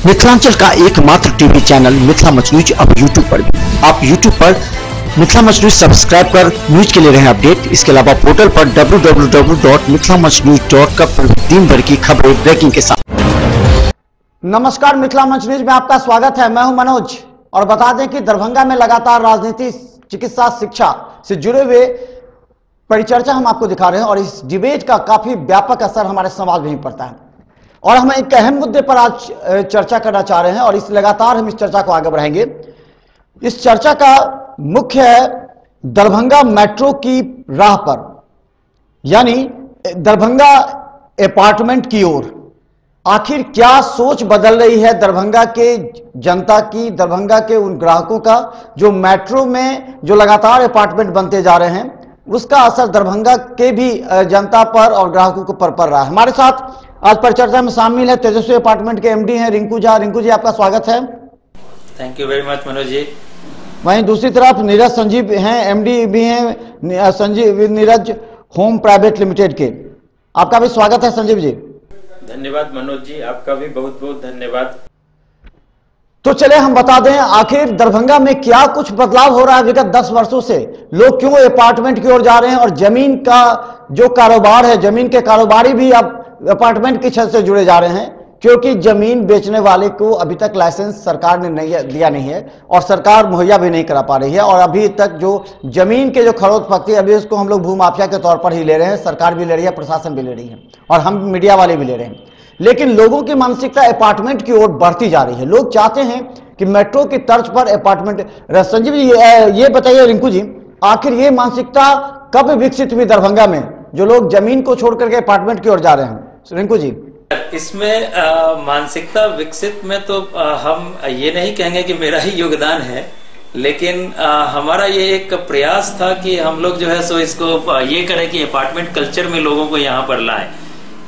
मिथिलांचल का एकमात्र TV channel Mithila much news अब यूट्यूब पर भी। आप यूट्यूब पर मिथिला मच न्यूज सब्सक्राइब कर न्यूज के लिए रहे अपडेट। इसके अलावा पोर्टल पर www.mithilamachnews.com पर दिन भर की खबरें ब्रेकिंग के साथ। नमस्कार, मिथिला मंच न्यूज में आपका स्वागत है। मैं हूं मनोज और बता दें कि दरभंगा में लगातार राजनीति, चिकित्सा, शिक्षा से जुड़े हुए परिचर्चा हम आपको दिखा रहे हैं और इस डिबेट का काफी व्यापक असर हमारे समाज में ही पड़ता है। और हम एक अहम मुद्दे पर आज चर्चा करना चाह रहे हैं और इस लगातार हम इस चर्चा को आगे बढ़ाएंगे। इस चर्चा का मुख्य है दरभंगा मेट्रो की राह पर, यानी दरभंगा अपार्टमेंट की ओर आखिर क्या सोच बदल रही है दरभंगा के जनता की, दरभंगा के उन ग्राहकों का जो मेट्रो में जो लगातार अपार्टमेंट बनते जा रहे हैं, उसका असर दरभंगा के भी जनता पर और ग्राहकों को पर पड़ रहा है। हमारे साथ आज परिचर्चा में शामिल है तेजस्वी अपार्टमेंट के एमडी हैं रिंकू झा। रिंकू जी, आपका स्वागत है। Thank you very much Manoj ji. वहीं दूसरी तरफ नीरज संजीव हैं, एमडी भी हैं Sanjeev Neeraj home private limited के। आपका भी स्वागत है संजीव जी। धन्यवाद मनोज जी, आपका भी बहुत बहुत धन्यवाद। तो चले हम बता दें आखिर दरभंगा में क्या कुछ बदलाव हो रहा है विगत 10 वर्षों से। लोग क्यों अपार्टमेंट की ओर जा रहे हैं और जमीन का जो कारोबार है, जमीन के कारोबारी भी अब अपार्टमेंट की छत से जुड़े जा रहे हैं, क्योंकि जमीन बेचने वाले को अभी तक लाइसेंस सरकार ने नहीं दिया नहीं है और सरकार मुहैया भी नहीं करा पा रही है। और अभी तक जो जमीन के जो खरीद फरोख्त, अभी उसको हम लोग भूमाफिया के तौर पर ही ले रहे हैं। सरकार भी ले रही है, प्रशासन भी ले रही है और हम मीडिया वाले भी ले रहे हैं। लेकिन लोगों की मानसिकता अपार्टमेंट की ओर बढ़ती जा रही है। लोग चाहते हैं कि मेट्रो की तर्ज पर अपार्टमेंट। संजीव जी, ये बताइए रिंकू जी, आखिर ये मानसिकता कब विकसित हुई दरभंगा में, जो लोग जमीन को छोड़ करके अपार्टमेंट की ओर जा रहे हैं? रिंकू जी, इसमें मानसिकता विकसित में तो हम ये नहीं कहेंगे कि मेरा ही योगदान है, लेकिन हमारा ये एक प्रयास था कि हम लोग जो है सो इसको ये करें कि अपार्टमेंट कल्चर में लोगों को यहाँ पर लाएं।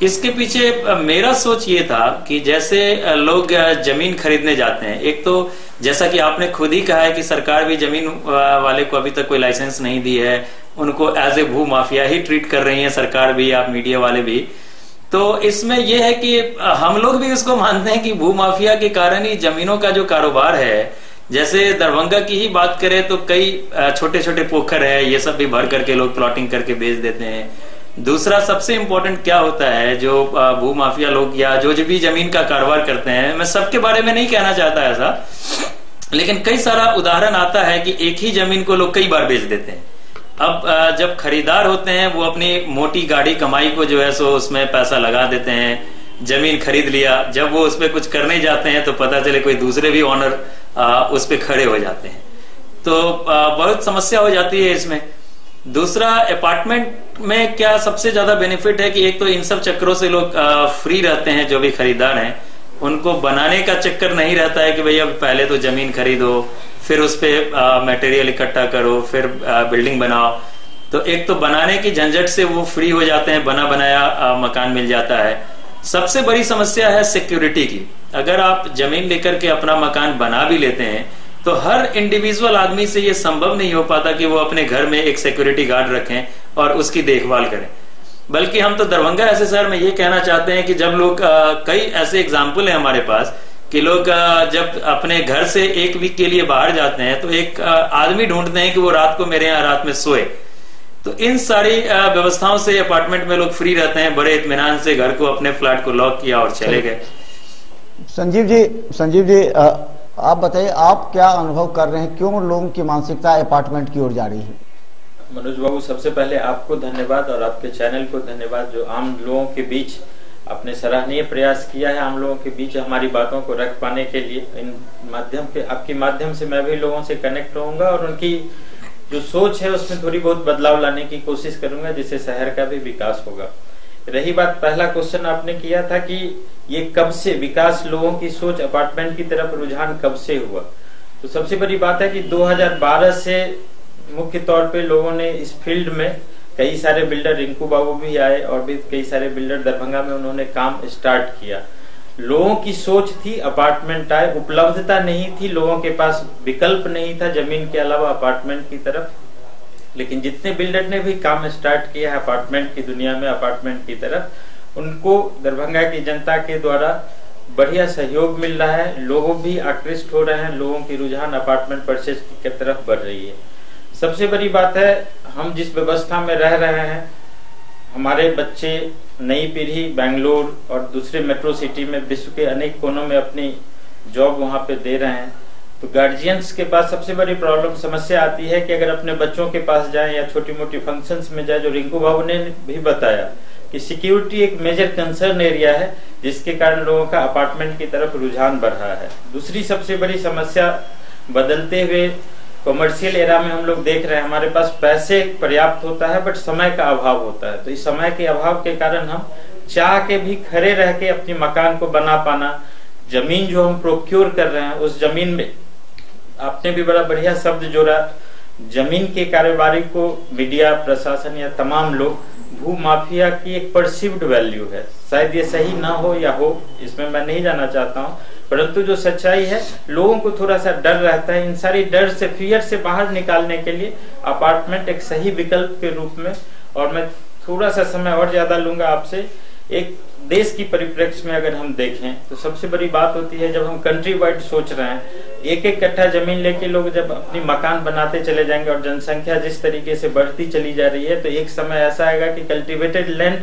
इसके पीछे मेरा सोच ये था कि जैसे लोग जमीन खरीदने जाते हैं, एक तो जैसा कि आपने खुद ही कहा है कि सरकार भी जमीन वाले को अभी तक कोई लाइसेंस नहीं दी है, उनको एज ए भू माफिया ही ट्रीट कर रही है सरकार भी, आप मीडिया वाले भी। तो इसमें यह है कि हम लोग भी इसको मानते हैं कि भू माफिया के कारण ही जमीनों का जो कारोबार है, जैसे दरभंगा की ही बात करें तो कई छोटे छोटे पोखर है, ये सब भी भर करके लोग प्लॉटिंग करके बेच देते हैं। दूसरा सबसे इम्पोर्टेंट क्या होता है, जो भू माफिया लोग या जो भी जमीन का कारोबार करते हैं, मैं सबके बारे में नहीं कहना चाहता ऐसा, लेकिन कई सारा उदाहरण आता है कि एक ही जमीन को लोग कई बार बेच देते हैं। अब जब खरीदार होते हैं वो अपनी मोटी गाड़ी कमाई को जो है सो उसमें पैसा लगा देते हैं, जमीन खरीद लिया, जब वो उसपे कुछ करने जाते हैं तो पता चले कोई दूसरे भी ऑनर उस पे खड़े हो जाते हैं, तो बहुत समस्या हो जाती है इसमें। दूसरा, अपार्टमेंट में क्या सबसे ज्यादा बेनिफिट है कि एक तो इन सब चक्करों से लोग फ्री रहते हैं, जो भी खरीदार हैं उनको बनाने का चक्कर नहीं रहता है कि भैया पहले तो जमीन खरीदो, फिर उस पे मटेरियल इकट्ठा करो, फिर बिल्डिंग बनाओ। तो एक तो बनाने की झंझट से वो फ्री हो जाते हैं, बना बनाया मकान मिल जाता है। सबसे बड़ी समस्या है सिक्योरिटी की। अगर आप जमीन लेकर के अपना मकान बना भी लेते हैं तो हर इंडिविजुअल आदमी से ये संभव नहीं हो पाता कि वो अपने घर में एक सिक्योरिटी गार्ड रखें और उसकी देखभाल करें। बल्कि हम तो दरभंगा ऐसे शहर में ये कहना चाहते हैं कि जब लोग कई ऐसे एग्जाम्पल है हमारे पास कि लोग जब अपने घर से एक वीक के लिए बाहर जाते हैं तो एक आदमी ढूंढते हैं कि वो रात को मेरे यहाँ रात में सोए। तो इन सारी व्यवस्थाओं से अपार्टमेंट में लोग फ्री रहते हैं, बड़े इत्मीनान से घर को, अपने फ्लैट को लॉक किया और चले गए। संजीव जी, आप बताइए, आप क्या अनुभव कर रहे हैं, क्यों लोगों की मानसिकता अपार्टमेंट की ओर जा रही है? मनोज बाबू, सबसे पहले आपको धन्यवाद और आपके चैनल को धन्यवाद, जो आम लोगों के बीच आपने सराहनीय प्रयास किया है आम लोगों के बीच हमारी बातों को रख पाने के लिए। इन माध्यम के, आपके माध्यम से मैं भी लोगों से कनेक्ट रहूंगा और उनकी जो सोच है उसमें थोड़ी बहुत बदलाव लाने की कोशिश करूंगा, जिससे शहर का भी विकास होगा। रही बात, पहला क्वेश्चन आपने किया था कि ये कब से विकास, लोगों की सोच अपार्टमेंट की तरफ रुझान कब से हुआ, तो सबसे बड़ी बात है कि 2012 से मुख्य तौर पे लोगों ने इस फील्ड में, कई सारे बिल्डर, रिंकू बाबू भी आए और भी कई सारे बिल्डर दरभंगा में उन्होंने काम स्टार्ट किया। लोगों की सोच थी अपार्टमेंट आए, उपलब्धता नहीं थी, लोगों के पास विकल्प नहीं था जमीन के अलावा अपार्टमेंट की तरफ। लेकिन जितने बिल्डर ने भी काम स्टार्ट किया है अपार्टमेंट की दुनिया में, अपार्टमेंट की तरफ, उनको दरभंगा की जनता के द्वारा बढ़िया सहयोग मिल रहा है, लोग भी आकृष्ट हो रहे हैं, लोगों की रुझान अपार्टमेंट परचेज की तरफ बढ़ रही है। सबसे बड़ी बात है, हम जिस व्यवस्था में रह रहे हैं, हमारे बच्चे, नई पीढ़ी बेंगलोर और दूसरे मेट्रो सिटी में विश्व के अनेक कोनों में अपनी जॉब वहां पे दे रहे हैं। तो गार्जियंस के पास सबसे बड़ी प्रॉब्लम समस्या आती है कि अगर अपने बच्चों के पास जाएं या छोटी मोटी फंक्शंस में जाए, जो रिंकू बाबू ने भी बताया कि सिक्योरिटी एक मेजर कंसर्न एरिया है, जिसके कारण लोगों का अपार्टमेंट की तरफ रुझान बढ़ रहा है। दूसरी सबसे बड़ी समस्या, बदलते हुए कॉमर्शियल एरा में हम लोग देख रहे हैं, हमारे पास पैसे पर्याप्त होता है बट समय का अभाव होता है। तो इस समय के अभाव के कारण हम चाह के भी खड़े रह के अपनी मकान को बना पाना, जमीन जो हम प्रोक्योर कर रहे हैं उस जमीन में, आपने भी बड़ा बढ़िया शब्द जोड़ा, जमीन के कारोबारी को मीडिया, प्रशासन या तमाम लोग भू माफिया की एक परसीव्ड वैल्यू है। शायद ये सही ना हो या हो, इसमें मैं नहीं जाना चाहता हूँ, परंतु जो सच्चाई है, लोगों को थोड़ा सा डर रहता है। इन सारी डर से, फियर से बाहर निकालने के लिए अपार्टमेंट एक सही विकल्प के रूप में, और मैं थोड़ा सा समय और ज्यादा लूंगा आपसे, एक देश की परिप्रेक्ष्य में अगर हम देखें तो सबसे बड़ी बात होती है, जब हम कंट्री वाइड सोच रहे हैं, एक एक कट्ठा जमीन लेके लोग जब अपनी मकान बनाते चले जाएंगे और जनसंख्या जिस तरीके से बढ़ती चली जा रही है, तो एक समय ऐसा आएगा कि कल्टीवेटेड लैंड,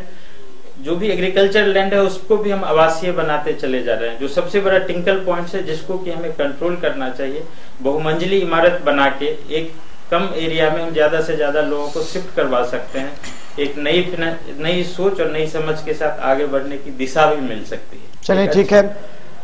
जो भी एग्रीकल्चर लैंड है, उसको भी हम आवासीय बनाते चले जा रहे हैं। जो सबसे बड़ा टिंकल पॉइंट है जिसको कि हमें कंट्रोल करना चाहिए, बहुमंजिली इमारत बना के एक कम एरिया में हम ज्यादा से ज्यादा लोगों को शिफ्ट करवा सकते हैं। एक नई सोच और नई समझ के साथ आगे बढ़ने की दिशा भी मिल सकती है। चलिए ठीक है,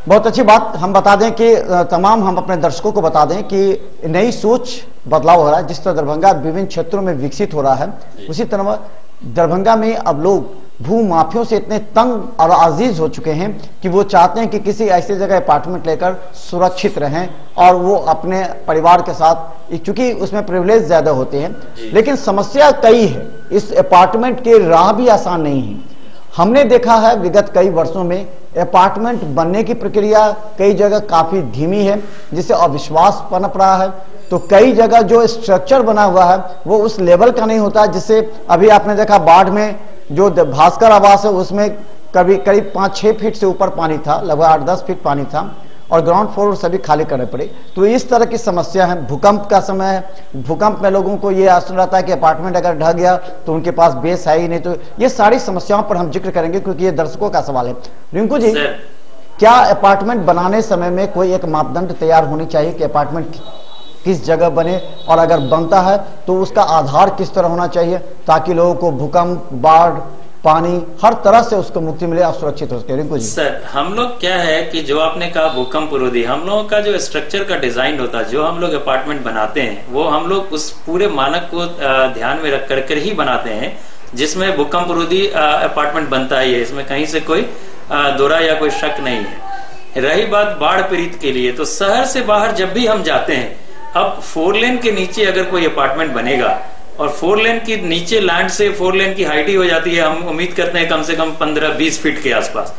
बहुत अच्छी बात। हम बता दें कि तमाम हम अपने दर्शकों को बता दें कि नई सोच बदलाव हो रहा है। जिस तरह दरभंगा विभिन्न क्षेत्रों में विकसित हो रहा है, उसी तरह दरभंगा में अब लोग भू माफियों से इतने तंग और अजीज हो चुके हैं कि वो चाहते हैं कि किसी ऐसी जगह अपार्टमेंट लेकर सुरक्षित रहें और वो अपने परिवार के साथ, क्योंकि उसमें प्रिविलेज ज्यादा होते हैं। लेकिन समस्या कई है, इस अपार्टमेंट की राह भी आसान नहीं है। हमने देखा है विगत कई वर्षों में अपार्टमेंट बनने की प्रक्रिया कई जगह काफी धीमी है, जिससे अविश्वास पनप रहा है। तो कई जगह जो स्ट्रक्चर बना हुआ है वो उस लेवल का नहीं होता, जिससे अभी आपने देखा बाढ़ में जो भास्कर आवास है उसमें करीब 5-6 फीट से ऊपर पानी था, लगभग 8-10 फीट पानी था, और ग्राउंड फ्लोर सभी खाली करने पड़े। तो इस तरह की समस्या है। भूकंप का समय है, भूकंप में लोगों को ये आश्चर्य रहता है कि अपार्टमेंट अगर ढह गया तो उनके पास बेस है ही नहीं। तो ये सारी समस्याओं पर हम जिक्र करेंगे क्योंकि ये दर्शकों का सवाल है। रिंकू जी, क्या अपार्टमेंट बनाने समय में कोई एक मापदंड तैयार होनी चाहिए कि अपार्टमेंट किस जगह बने, और अगर बनता है तो उसका आधार किस तरह होना चाहिए ताकि लोगों को भूकंप, बाढ़, पानी, हर तरह से उसको मुक्ति मिले और सुरक्षित हो सके? रिंकू जी सर, हम लोग क्या है कि जो आपने कहा भूकंप विरोधी, हम लोगों का जो स्ट्रक्चर का डिजाइन होता है, जो हम लोग अपार्टमेंट बनाते हैं, वो हम लोग उस पूरे मानक को ध्यान में रख कर ही बनाते हैं, जिसमें भूकंप विरोधी अपार्टमेंट बनता ही है। इसमें कहीं से कोई दोरा या कोई शक नहीं है। रही बात बाढ़ पीड़ित के लिए, तो शहर से बाहर जब भी हम जाते हैं, अब 4 लेन के नीचे अगर कोई अपार्टमेंट बनेगा और 4 लेन की नीचे लैंड से 4 लेन की हाइट ही हो जाती है, हम उम्मीद करते हैं कम से कम 15-20 फीट के आसपास।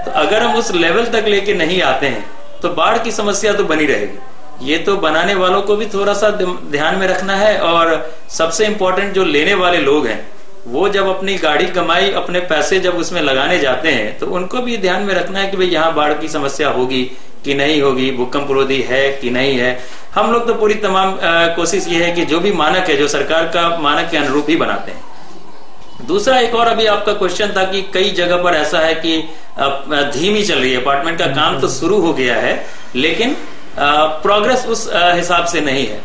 तो अगर हम उस लेवल तक लेके नहीं आते हैं तो बाढ़ की समस्या तो बनी रहेगी। ये तो बनाने वालों को भी थोड़ा सा ध्यान में रखना है, और सबसे इंपॉर्टेंट जो लेने वाले लोग हैं, वो जब अपनी गाड़ी कमाई, अपने पैसे जब उसमें लगाने जाते हैं, तो उनको भी ध्यान में रखना है कि भाई यहाँ बाढ़ की समस्या होगी कि नहीं होगी, भूकंप विरोधी है कि नहीं है। हम लोग तो पूरी तमाम कोशिश ये है कि जो भी मानक है, जो सरकार का मानक के अनुरूप ही बनाते हैं। दूसरा, एक और अभी आपका क्वेश्चन था कि कई जगह पर ऐसा है कि धीमी चल रही है, अपार्टमेंट का काम तो शुरू हो गया है लेकिन प्रोग्रेस उस हिसाब से नहीं है।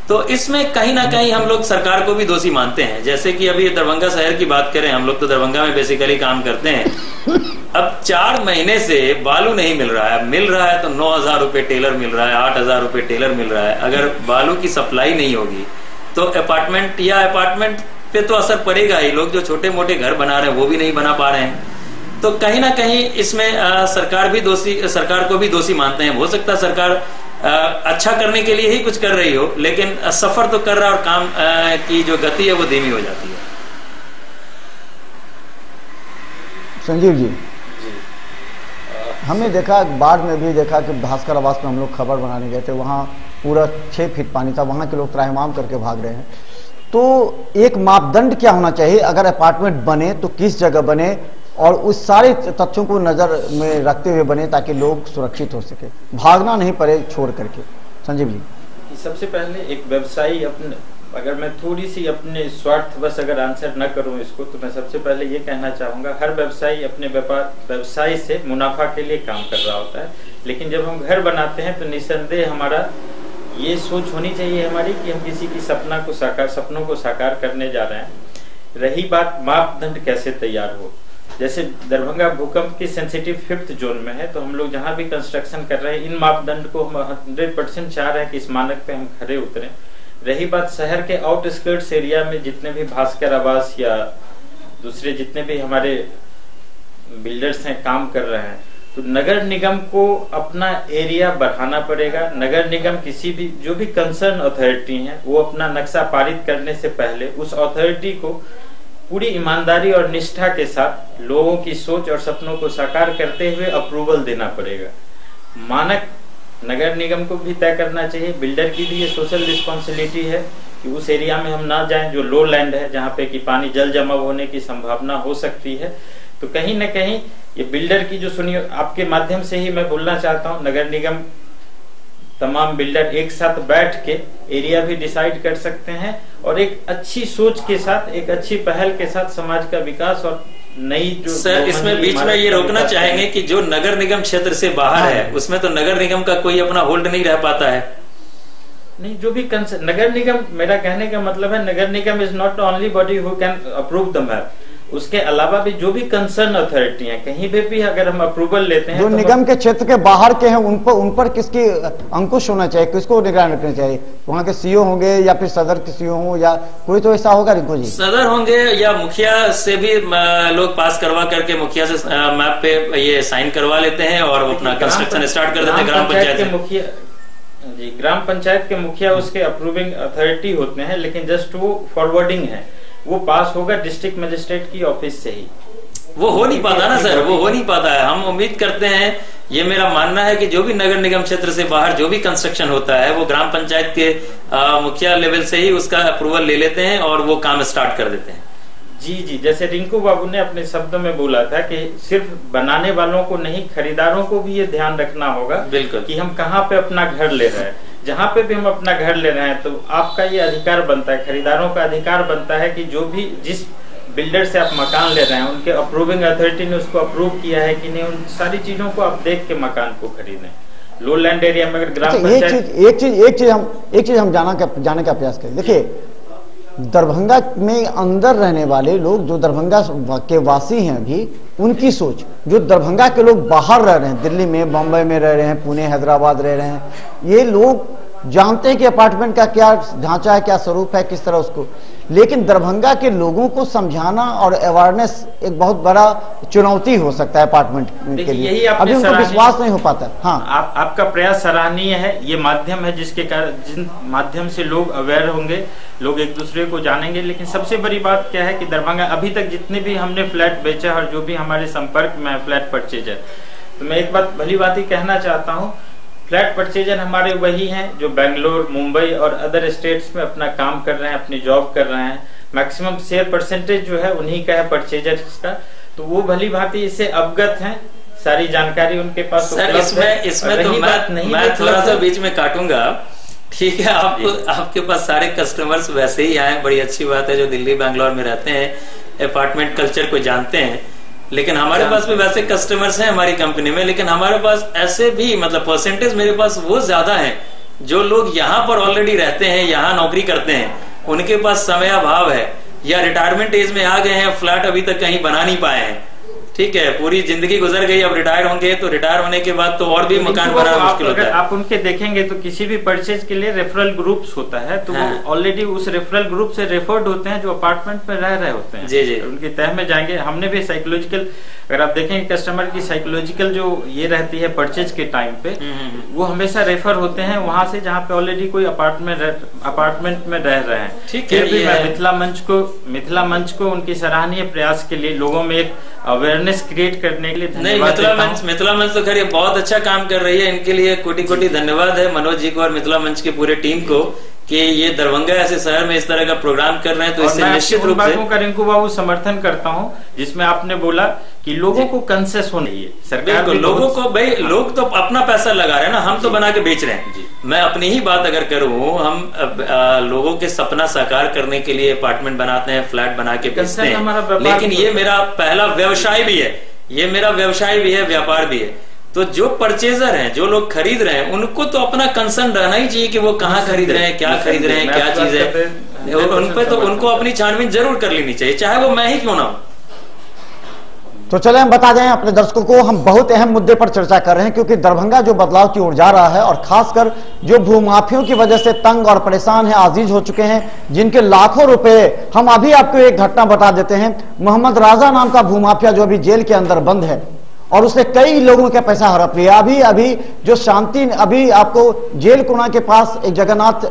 तो इसमें कहीं ना कहीं हम लोग सरकार को भी दोषी मानते हैं। जैसे कि अभी दरभंगा शहर की बात करें, हम लोग तो दरभंगा में बेसिकली काम करते हैं। अब 4 महीने से बालू नहीं मिल रहा है, मिल रहा है तो 9,000 रुपए टेलर मिल रहा है, 8,000 रुपए टेलर मिल रहा है। अगर बालू की सप्लाई नहीं होगी तो अपार्टमेंट पे तो असर पड़ेगा ही। लोग जो छोटे मोटे घर बना रहे हैं वो भी नहीं बना पा रहे हैं। तो कहीं ना कहीं इसमें सरकार को भी दोषी मानते हैं। हो सकता है सरकार अच्छा करने के लिए ही कुछ कर रही हो, लेकिन सफर तो कर रहा है और काम की जो गति है वो धीमी हो जाती है। संजीव जी, हमने देखा, बाढ़ में भी देखा कि भास्कर आवास में हम लोग खबर बनाने गए थे, वहाँ पूरा 6 फीट पानी था, वहाँ के लोग त्राहिमाम करके भाग रहे हैं। तो एक मापदंड क्या होना चाहिए अगर अपार्टमेंट बने तो किस जगह बने, और उस सारे तथ्यों को नजर में रखते हुए बने ताकि लोग सुरक्षित हो सके, भागना नहीं पड़े छोड़ करके। संजीव जी, सबसे पहले एक व्यवसायी अपने, अगर मैं थोड़ी सी अपने स्वार्थ बस अगर आंसर न करूं इसको, तो मैं सबसे पहले ये कहना चाहूँगा, हर व्यवसायी अपने व्यवसाय से मुनाफा के लिए काम कर रहा होता है, लेकिन जब हम घर बनाते हैं तो निस्संदेह हमारा ये सोच होनी चाहिए हमारी कि हम किसी की सपनों को साकार करने जा रहे हैं। रही बात मापदंड कैसे तैयार हो, जैसे दरभंगा भूकंप की सेंसिटिव 5th जोन में है, तो हम लोग जहाँ भी कंस्ट्रक्शन कर रहे हैं इन मापदंड को हम 100% चाह रहे हैं कि इस मानक पे हम खड़े उतरें। रही बात शहर के आउटस्कर्ट्स एरिया में जितने भी भास्कर आवास या दूसरे जितने भी हमारे बिल्डर्स हैं काम कर रहे हैं, तो नगर निगम को अपना एरिया बढ़ाना पड़ेगा। नगर निगम किसी भी जो भी कंसर्न अथॉरिटी है वो अपना नक्शा पारित करने से पहले उस अथॉरिटी को पूरी ईमानदारी और निष्ठा के साथ लोगों की सोच और सपनों को साकार करते हुए अप्रूवल देना पड़ेगा। मानक नगर निगम को भी तय करना चाहिए। बिल्डर की भी ये सोशल रिस्पॉन्सिबिलिटी है कि उस एरिया में हम ना जाएं जो लो लैंड है, जहाँ पे कि पानी जल जमा होने की संभावना हो सकती है। तो कहीं न कहीं ये बिल्डर की जो सुनिए, आपके माध्यम से ही मैं बोलना चाहता हूँ, नगर निगम तमाम बिल्डर एक साथ बैठ के एरिया भी डिसाइड कर सकते हैं और एक अच्छी सोच के साथ, एक अच्छी पहल के साथ समाज का विकास और नई जो सर इसमें बीच में ये रोकना चाहेंगे कि जो नगर निगम क्षेत्र से बाहर है उसमें तो नगर निगम का कोई अपना होल्ड नहीं रह पाता है। नहीं, जो भी नगर निगम, मेरा कहने का मतलब है नगर निगम is not only body who can approve the map, उसके अलावा भी जो भी कंसर्न अथॉरिटी है कहीं पे भी अगर हम अप्रूवल लेते हैं जो तो निगम के क्षेत्र के बाहर के हैं उन पर किसकी अंकुश होना चाहिए, किसको निगरानी रखनी चाहिए? वहाँ के सीओ होंगे या फिर सदर के सीओ हो या कोई तो ऐसा होगा रिंकू जी? सदर होंगे या मुखिया से भी लोग पास करवा करके मुखिया से मैप पे ये साइन करवा लेते हैं और अपना कंस्ट्रक्शन स्टार्ट कर देते हैं। ग्राम पंचायत के मुखिया जी, ग्राम पंचायत के मुखिया उसके अप्रूविंग अथॉरिटी होते हैं, लेकिन जस्ट वो फॉरवर्डिंग है, वो पास होगा डिस्ट्रिक्ट मजिस्ट्रेट की ऑफिस से ही। वो हो नहीं पाता ना सर, वो हो नहीं पाता है। हम उम्मीद करते हैं, ये मेरा मानना है कि जो भी नगर निगम क्षेत्र से बाहर जो भी कंस्ट्रक्शन होता है वो ग्राम पंचायत के मुखिया लेवल से ही उसका अप्रूवल ले लेते हैं और वो काम स्टार्ट कर देते हैं। जी जी, जैसे रिंकू बाबू ने अपने शब्दों में बोला था कि सिर्फ बनाने वालों को नहीं, खरीदारों को भी ये ध्यान रखना होगा बिल्कुल कि हम कहाँ पे अपना घर ले रहे हैं। जहाँ पे भी हम अपना घर ले रहे हैं तो आपका ये अधिकार बनता है, खरीदारों का अधिकार बनता है कि जो भी जिस बिल्डर से आप मकान ले रहे हैं उनके अप्रूविंग अथॉरिटी ने उसको अप्रूव किया है कि नहीं, उन सारी चीजों को आप देख के मकान को खरीदें। लो लैंड एरिया में अगर ग्राम पंचायत एक चीज हम जाने का प्रयास करें। देखिए, दरभंगा में अंदर रहने वाले लोग जो दरभंगा के वासी हैं अभी, उनकी सोच, जो दरभंगा के लोग बाहर रह रहे हैं, दिल्ली में, बम्बई में रह रहे हैं, पुणे, हैदराबाद रह रहे हैं, ये लोग जानते हैं कि अपार्टमेंट का क्या ढांचा है, क्या स्वरूप है, किस तरह उसको, लेकिन दरभंगा के लोगों को समझाना और अवेयरनेस एक बहुत बड़ा चुनौती हो सकता है अपार्टमेंट के लिए। अभी उनको विश्वास नहीं हो पाता। हाँ, आपका प्रयास सराहनीय है। ये माध्यम है जिसके कारण, जिन माध्यम से लोग अवेयर होंगे, लोग एक दूसरे को जानेंगे। लेकिन सबसे बड़ी बात क्या है कि दरभंगा अभी तक जितने भी हमने फ्लैट बेचा और जो भी हमारे संपर्क में फ्लैट परचेजर, तो मैं एक बात भली बात ही कहना चाहता हूँ, फ्लैट परचेजर हमारे वही हैं जो बेंगलोर, मुंबई और अदर स्टेट्स में अपना काम कर रहे हैं, अपनी जॉब कर रहे हैं। मैक्सिमम शेयर परसेंटेज जो है उन्हीं का है परचेजर्स का, तो वो भली भांति इससे अवगत हैं, सारी जानकारी उनके पास सर। इसमें तो मैं थोड़ा सा बीच में काटूंगा, ठीक है? आपके पास सारे कस्टमर्स वैसे ही आए, बड़ी अच्छी बात है, जो दिल्ली बैंगलोर में रहते हैं, अपार्टमेंट कल्चर को जानते हैं। लेकिन हमारे पास भी वैसे कस्टमर्स हैं हमारी कंपनी में, लेकिन हमारे पास ऐसे भी मतलब परसेंटेज मेरे पास वो ज्यादा है जो लोग यहाँ पर ऑलरेडी रहते हैं, यहाँ नौकरी करते हैं, उनके पास समय अभाव है या रिटायरमेंट एज में आ गए हैं, फ्लैट अभी तक कहीं बना नहीं पाए हैं, ठीक है, पूरी जिंदगी गुजर गई, अब रिटायर होंगे, तो रिटायर होने के बाद तो और भी मकान बनाना मुश्किल होता है। आप उनके देखेंगे तो किसी भी परचेज के लिए रेफरल ग्रुप्स होता है, तो वो ऑलरेडी उस रेफरल ग्रुप से रेफर्ड होते हैं जो अपार्टमेंट में रह रहे होते हैं। जी जी, उनके तह में जाएंगे। हमने भी साइकोलॉजिकल, अगर आप देखेंगे कस्टमर की साइकोलॉजिकल जो ये रहती है परचेज के टाइम पे, वो हमेशा रेफर होते हैं वहां से जहाँ पे ऑलरेडी कोई अपार्टमेंट में रह रहे हैं। ठीक है, मैं मिथिला मंच को उनकी सराहनीय प्रयास के लिए, लोगों में एक अवेयरनेस क्रिएट करने के लिए धन्यवाद देता हूं। मिथिला मंच तो खैर बहुत अच्छा काम कर रही है, इनके लिए कोटि कोटि धन्यवाद है मनोज जी को और मिथिला मंच की पूरे टीम को कि ये दरभंगा ऐसे शहर में इस तरह का प्रोग्राम कर रहे हैं, तो इससे निश्चित रूप से का रिंकू बाबू समर्थन करता हूँ, जिसमें आपने बोला कि लोगों को कंसेस होना चाहिए। सरकार को लोगों को, भाई लोग तो अपना पैसा लगा रहे हैं ना, हम तो बना के बेच रहे हैं। मैं अपनी ही बात अगर करूं, हम लोगों के सपना साकार करने के लिए अपार्टमेंट बनाते हैं, फ्लैट बना के बेचते हैं, लेकिन ये मेरा पहला व्यवसाय भी है, ये मेरा व्यवसाय भी है, व्यापार भी है। तो जो परचेजर हैं, जो लोग खरीद रहे हैं, उनको तो अपना कंसर्न रहना ही चाहिए कि वो कहाँ खरीद रहे हैं, क्या खरीद रहे हैं, क्या चीज है, उन पे तो उनको अपनी छानबीन जरूर कर लेनी चाहिए, चाहे वो मैं ही क्यों ना हूं। तो चले हम बता दें अपने दर्शकों को, हम बहुत अहम मुद्दे पर चर्चा कर रहे हैं, क्योंकि दरभंगा जो बदलाव की ओर जा रहा है और खासकर जो भूमाफियों की वजह से तंग और परेशान है, आजीज हो चुके हैं, जिनके लाखों रुपए, हम अभी आपको एक घटना बता देते हैं। मोहम्मद राजा नाम का भूमाफिया जो अभी जेल के अंदर बंद है और उसने कई लोगों का पैसा हड़प लिया। अभी जो शांति, अभी आपको जेल कोना के पास एक जगन्नाथ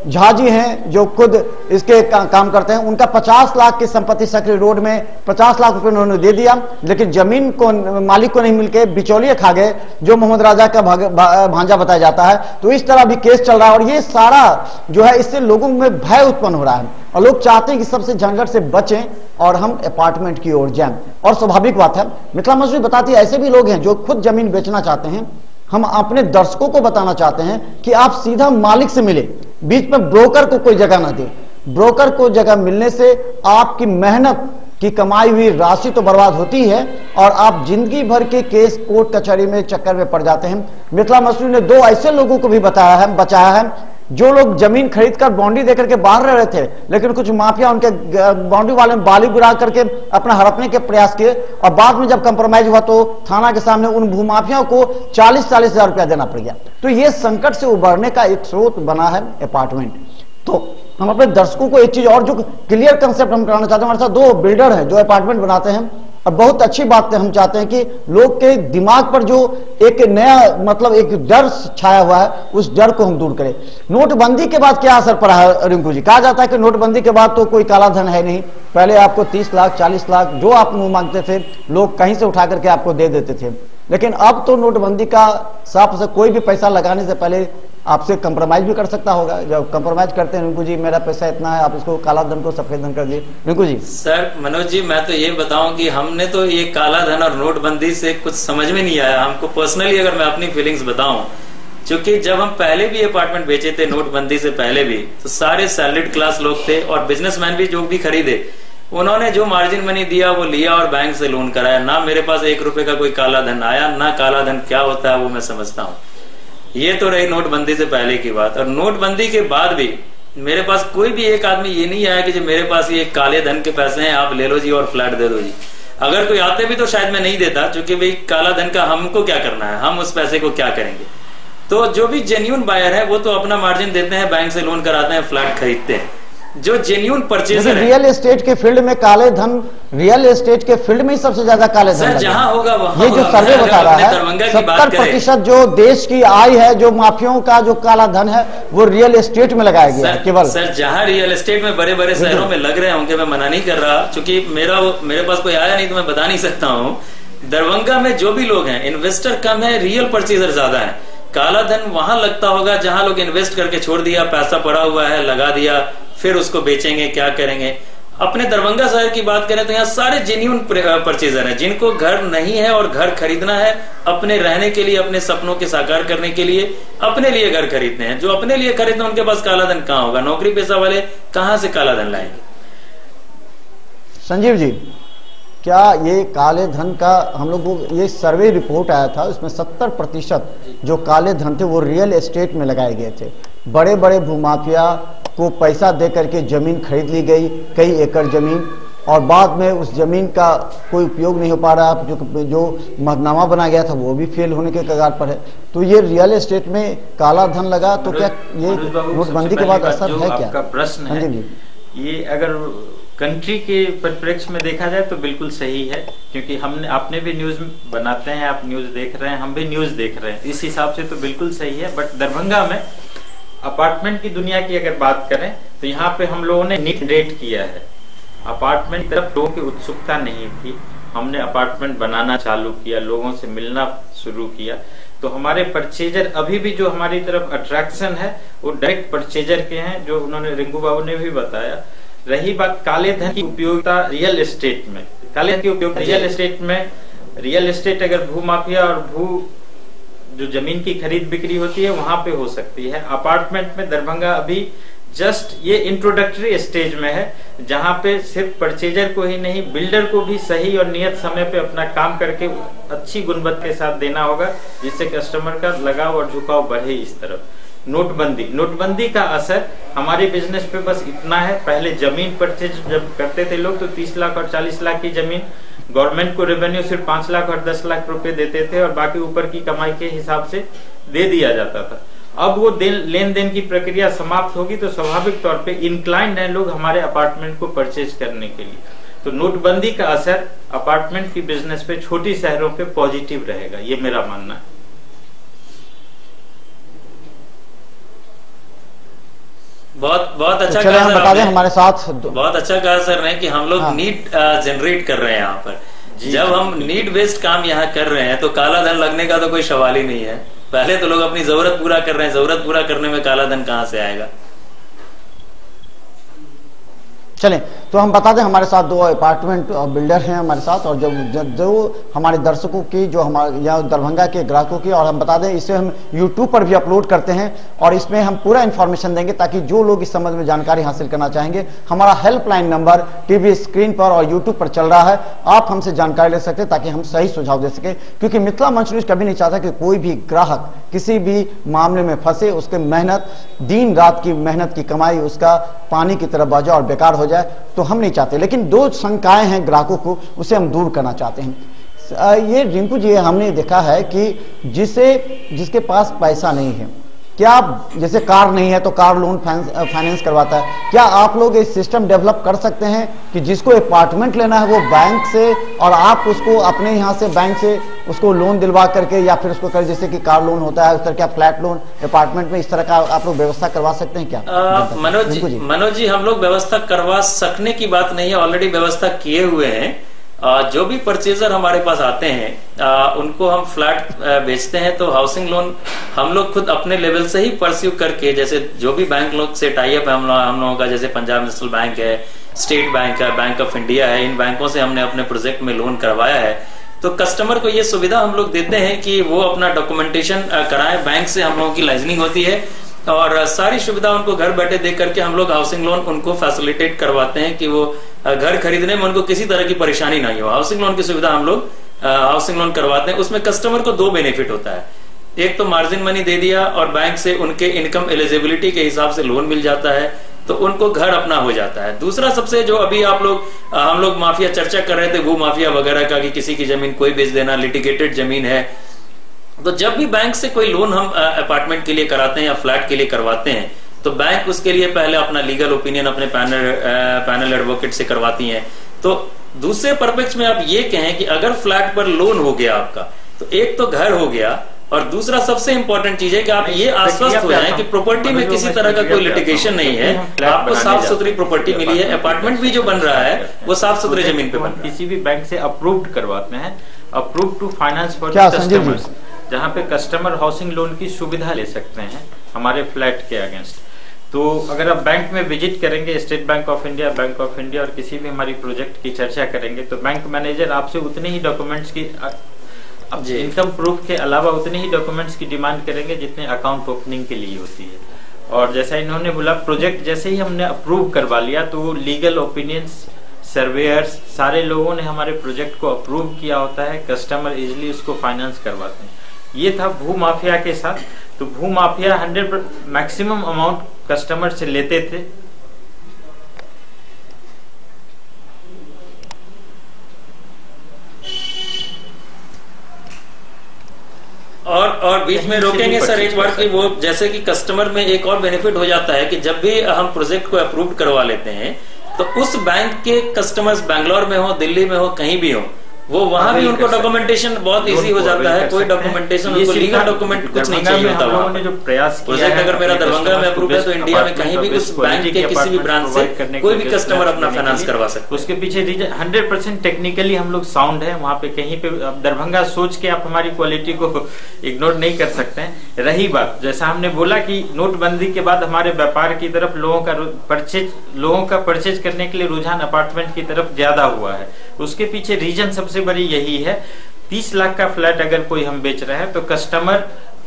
झा जी हैं जो खुद इसके काम करते हैं, उनका 50 लाख की संपत्ति सकरी रोड में 50 लाख रुपए उन्होंने दे दिया, लेकिन जमीन को मालिक को नहीं मिलके बिचौलिए खा गए, जो मोहम्मद राजा का भांजा बताया जाता है। तो इस तरह भी केस चल रहा है और ये सारा जो है, इससे लोगों में भय उत्पन्न हो रहा है और लोग चाहते हैं कि सबसे झंझट से बचें और हम अपार्टमेंट की ओर जाएं। और स्वाभाविक बात है, मिथिला मंच बताती है ऐसे भी लोग हैं जो खुद जमीन बेचना चाहते हैं। हम अपने दर्शकों को बताना चाहते हैं कि आप सीधा मालिक से मिले, बीच में ब्रोकर को कोई जगह ना दे। ब्रोकर को जगह मिलने से आपकी मेहनत की कमाई हुई राशि तो बर्बाद होती है और आप जिंदगी भर के केस कोर्ट कचहरी में चक्कर में पड़ जाते हैं। मिथिला मंच ने 2 ऐसे लोगों को भी बचाया है जो लोग जमीन खरीदकर बाउंड्री देकर के बाहर रह रहे थे, लेकिन कुछ माफिया उनके बाउंड्री वाले में बाली गिरा करके अपना हड़पने के प्रयास किए और बाद में जब कंप्रोमाइज हुआ तो थाना के सामने उन भूमाफियाओं को 40-40 हजार रुपया देना पड़ गया। तो ये संकट से उबरने का एक स्रोत बना है अपार्टमेंट। तो हम अपने दर्शकों को एक चीज और जो क्लियर कंसेप्ट हम कराना चाहते हैं, हमारे साथ 2 बिल्डर हैं जो अपार्टमेंट बनाते हैं और बहुत अच्छी बात है, हम चाहते हैं कि लोग के दिमाग पर जो एक नया मतलब एक डर छाया हुआ है, उस डर को हम दूर करें। नोटबंदी के बाद क्या असर पड़ा है रिंकू जी? कहा जाता है कि नोटबंदी के बाद तो कोई काला धन है नहीं, पहले आपको 30 लाख 40 लाख जो आप मुंह मांगते थे लोग कहीं से उठा करके आपको दे देते थे, लेकिन अब तो नोटबंदी का साफ से कोई भी पैसा लगाने से पहले आपसे कंप्रोमाइज भी कर सकता होगा। जब कंप्रोमाइज करते हैं, रिंकू जी मेरा पैसा इतना है, आप इसको काला धन को सफेद धन कर दिए। रिंकू जी। सर मनोज जी, मैं तो ये बताऊं कि हमने तो ये काला धन और नोटबंदी से कुछ समझ में नहीं आया हमको। पर्सनली अगर मैं अपनी फीलिंग्स बताऊं, क्योंकि जब हम पहले भी अपार्टमेंट बेचे थे नोटबंदी से पहले भी, तो सारे सैलरीड क्लास लोग थे और बिजनेसमैन भी जो भी खरीदे, उन्होंने जो मार्जिन मनी दिया वो लिया और बैंक से लोन कराया। ना मेरे पास 1 रुपए का कोई काला धन आया, ना काला धन क्या होता है वो मैं समझता हूँ। ये तो रही नोटबंदी से पहले की बात। और नोटबंदी के बाद भी मेरे पास कोई भी एक आदमी ये नहीं आया कि जो मेरे पास ये काले धन के पैसे हैं, आप ले लो जी और फ्लैट दे दो जी। अगर कोई आते भी तो शायद मैं नहीं देता, क्योंकि भाई काला धन का हमको क्या करना है, हम उस पैसे को क्या करेंगे। तो जो भी जेन्युइन बायर है वो तो अपना मार्जिन देते हैं, बैंक से लोन कराते हैं, फ्लैट खरीदते हैं। जो जेन्युइन परचेजर है, रियल एस्टेट के फील्ड में काले धन, रियल एस्टेट के फील्ड में ही सबसे ज्यादा काले धन जहां होगा वहां, ये जो सर्वे बता रहा है 70% जो देश की आय है, जो माफियाओं का जो काला धन है वो रियल एस्टेट में लगाया गया है केवल। सर जहां रियल एस्टेट में बड़े बड़े शहरों में लग रहे होंगे, मैं मना नहीं कर रहा, क्योंकि मेरे पास कोई आया नहीं तो मैं बता नहीं सकता हूँ। दरभंगा में जो भी लोग हैं, इन्वेस्टर कम है, रियल परचेजर ज्यादा है। काला धन वहां लगता होगा जहां लोग इन्वेस्ट करके छोड़ दिया, पैसा पड़ा हुआ है, लगा दिया, फिर उसको बेचेंगे, क्या करेंगे। अपने दरभंगा शहर की बात करें तो यहाँ सारे जेन्युइन परचेजर हैं, जिनको घर नहीं है और घर खरीदना है अपने रहने के लिए, अपने सपनों के साकार करने के लिए, अपने लिए घर खरीदते हैं। जो अपने लिए खरीदते हैं उनके पास काला धन कहाँ होगा? नौकरी पेशा वाले कहाँ से काला धन लाएंगे? संजीव जी, क्या ये काले धन का हम लोग को ये सर्वे रिपोर्ट आया था, इसमें 70% जो काले धन थे वो रियल एस्टेट में लगाए गए थे। बड़े बड़े भूमाफिया को पैसा दे करके जमीन खरीद ली गई, कई एकड़ जमीन, और बाद में उस जमीन का कोई उपयोग नहीं हो पा रहा। जो महनामा बना गया था वो भी फेल होने के कगार पर है। तो ये रियल एस्टेट में काला धन लगा, तो क्या ये नोटबंदी के बाद असर है क्या? आपका प्रश्न है, ये अगर कंट्री के परिप्रेक्ष्य में देखा जाए तो बिल्कुल सही है, क्योंकि आपने भी न्यूज बनाते हैं, आप न्यूज देख रहे हैं, हम भी न्यूज देख रहे हैं, इस हिसाब से तो बिल्कुल सही है। बट दरभंगा में अपार्टमेंट की दुनिया की अगर बात करें तो यहाँ पे हम लोगों ने नीट रेट किया है। अपार्टमेंट की तरफ लोगों की उत्सुकता नहीं थी, हमने अपार्टमेंट बनाना चालू किया, लोगों से मिलना शुरू किया, तो हमारे परचेजर अभी भी जो हमारी तरफ अट्रैक्शन है वो डायरेक्ट परचेजर के हैं, जो उन्होंने रिंकू बाबू ने भी बताया। रही बात काले धन की उपयोगिता रियल एस्टेट में, काले धन की उपयोगिता रियल एस्टेट में, रियल एस्टेट अगर भू माफिया और भू जो जमीन की खरीद बिक्री होती है वहां पे हो सकती है। अपार्टमेंट में दरभंगा अभी जस्ट ये इंट्रोडक्टरी स्टेज में है, जहां पे सिर्फ परचेजर को ही नहीं बिल्डर को भी सही और नियत समय पे अपना काम करके अच्छी गुणवत्ता के साथ देना होगा, जिससे कस्टमर का लगाव और झुकाव बढ़े इस तरफ। नोटबंदी का असर हमारे बिजनेस पे बस इतना है, पहले जमीन परचेज जब करते थे लोग तो 30 लाख और 40 लाख की जमीन गवर्नमेंट को रेवेन्यू सिर्फ 5 लाख और 10 लाख रुपए देते थे और बाकी ऊपर की कमाई के हिसाब से दे दिया जाता था। अब वो लेन देन की प्रक्रिया समाप्त होगी तो स्वाभाविक तौर पे इंक्लाइंड है लोग हमारे अपार्टमेंट को परचेज करने के लिए। तो नोटबंदी का असर अपार्टमेंट की बिजनेस पे छोटी शहरों पे पॉजिटिव रहेगा, ये मेरा मानना है। बहुत अच्छा चलिए हम बता दें हमारे साथ बहुत अच्छा कहा सर ने कि हम लोग नीड जनरेट कर रहे हैं यहाँ पर। जब हम नीड बेस्ड काम यहाँ कर रहे हैं तो काला धन लगने का तो कोई सवाल ही नहीं है। पहले तो लोग अपनी जरूरत पूरा कर रहे हैं, जरूरत पूरा करने में काला धन कहाँ से आएगा। चलें तो हम बता दें हमारे साथ 2 अपार्टमेंट बिल्डर हैं हमारे साथ, और जो हमारे दर्शकों की, जो हमारे यहाँ दरभंगा के ग्राहकों की, और हम बता दें इसे हम YouTube पर भी अपलोड करते हैं और इसमें हम पूरा इन्फॉर्मेशन देंगे ताकि जो लोग इस संबंध में जानकारी हासिल करना चाहेंगे, हमारा हेल्पलाइन नंबर टीवी स्क्रीन पर और YouTube पर चल रहा है, आप हमसे जानकारी ले सकते हैं ताकि हम सही सुझाव दे सके। क्योंकि मिथिला मंच न्यूज कभी नहीं चाहता कि कोई भी ग्राहक किसी भी मामले में फंसे, उसके मेहनत, दिन रात की मेहनत की कमाई उसका पानी की तरफ बह जाए और बेकार हो जाए, तो हम नहीं चाहते। लेकिन 2 शंकाएं हैं ग्राहकों को, उसे हम दूर करना चाहते हैं। ये रिंकू जी, हमने देखा है कि जिसके पास पैसा नहीं है, क्या जैसे कार नहीं है तो कार लोन फाइनेंस करवाता है, क्या आप लोग एक सिस्टम डेवलप कर सकते हैं कि जिसको अपार्टमेंट लेना है वो बैंक से, और आप उसको अपने यहाँ से बैंक से उसको लोन दिलवा करके या फिर उसको कर, जैसे कि कार लोन होता है उस तरह का फ्लैट लोन अपार्टमेंट में, इस तरह का आप लोग व्यवस्था करवा सकते हैं क्या? मनोज जी, हम लोग व्यवस्था करवा सकने की बात नहीं है, ऑलरेडी व्यवस्था किए हुए हैं। जो भी परचेजर हमारे पास आते हैं उनको हम फ्लैट बेचते हैं तो हाउसिंग लोन हम लोग खुद अपने लेवल से ही परस्यू करके, जैसे जो भी बैंक लोग से टाई अप है हम लोगों का, जैसे पंजाब नेशनल बैंक है, स्टेट बैंक है, बैंक ऑफ इंडिया है, इन बैंकों से हमने अपने प्रोजेक्ट में लोन करवाया है। तो कस्टमर को ये सुविधा हम लोग देते हैं कि वो अपना डॉक्यूमेंटेशन कराएं, बैंक से हम लोगों की लाइजनिंग होती है और सारी सुविधा उनको घर बैठे दे करके हम लोग हाउसिंग लोन उनको फैसिलिटेट करवाते हैं कि वो घर खरीदने में उनको किसी तरह की परेशानी नहीं हो। हाउसिंग लोन की सुविधा हम लोग हाउसिंग लोन करवाते हैं। उसमें कस्टमर को 2 बेनिफिट होता है, एक तो मार्जिन मनी दे दिया और बैंक से उनके इनकम एलिजिबिलिटी के हिसाब से लोन मिल जाता है, तो उनको घर अपना हो जाता है। दूसरा सबसे जो अभी हम लोग माफिया चर्चा कर रहे थे, वो माफिया वगैरह का कि किसी की जमीन कोई बेच देना, लिटिगेटेड जमीन है, तो जब भी बैंक से कोई लोन हम अपार्टमेंट के लिए कराते हैं या फ्लैट के लिए करवाते हैं तो बैंक उसके लिए पहले अपना लीगल ओपिनियन अपने पैनल एडवोकेट से करवाती हैं। तो दूसरे परपेक्स में आप ये कहें कि अगर फ्लैट पर लोन हो गया आपका, तो एक तो घर हो गया और दूसरा सबसे इंपॉर्टेंट चीज है कि आप ये आश्वस्त हो जाएं कि प्रॉपर्टी में किसी तरह का कोई लिटिगेशन नहीं है, आपको साफ सुथरी प्रॉपर्टी मिली है, अपार्टमेंट भी जो बन रहा है वो साफ सुथरी जमीन पे बन रहा है। किसी भी बैंक से अप्रूव्ड करवाते हैं, approve to finance for customers, जहाँ पे कस्टमर हाउसिंग लोन की सुविधा ले सकते हैं हमारे फ्लैट के अगेंस्ट। तो अगर आप बैंक में विजिट करेंगे, state bank of India, bank of India और किसी भी हमारी प्रोजेक्ट की चर्चा करेंगे, तो बैंक मैनेजर आपसे उतने ही डॉक्यूमेंट्स की, इनकम प्रूफ के अलावा उतने ही डॉक्यूमेंट्स की डिमांड करेंगे जितने अकाउंट ओपनिंग के लिए होती है। और जैसा इन्होंने बोला, प्रोजेक्ट जैसे ही हमने अप्रूव करवा लिया तो लीगल ओपिनियंस, सर्वेयर्स, सारे लोगों ने हमारे प्रोजेक्ट को अप्रूव किया होता है, कस्टमर इजिली उसको फाइनेंस करवाते हैं। ये था भू माफिया के साथ। तो भू माफिया 100% मैक्सिमम अमाउंट कस्टमर से लेते थे। और बीच में रोकेंगे सर एक बार कि वो, जैसे कि कस्टमर में एक और बेनिफिट हो जाता है कि जब भी हम प्रोजेक्ट को अप्रूव करवा लेते हैं तो उस बैंक के कस्टमर्स बैंगलोर में हो, दिल्ली में हो, कहीं भी हो, वो वहाँ भी उनको डॉक्यूमेंटेशन बहुत इजी हो जाता है, कोई डॉक्यूमेंटेशन उनको लीगल डॉक्यूमेंट कुछ नहीं चाहिए होता। वहाँ पे जो प्रयास प्रोजेक्ट अगर मेरा दरभंगा में अप्रूव है तो इंडिया में कहीं भी उस बैंक के किसी भी ब्रांच से कोई भी कस्टमर अपना फाइनेंस करवा सकता है। उसके पीछे 100% टेक्निकली हम लोग साउंड है वहाँ पे। कहीं पे दरभंगा सोच के आप हमारी क्वालिटी को इग्नोर नहीं कर सकते हैं। रही बात, जैसा हमने बोला कि नोटबंदी के बाद हमारे व्यापार की तरफ लोगों का परचेज करने के लिए रुझान अपार्टमेंट की तरफ ज्यादा हुआ है। उसके पीछे रीजन सबसे बड़ी यही है, 30 लाख का फ्लैट अगर कोई हम बेच रहे हैं तो कस्टमर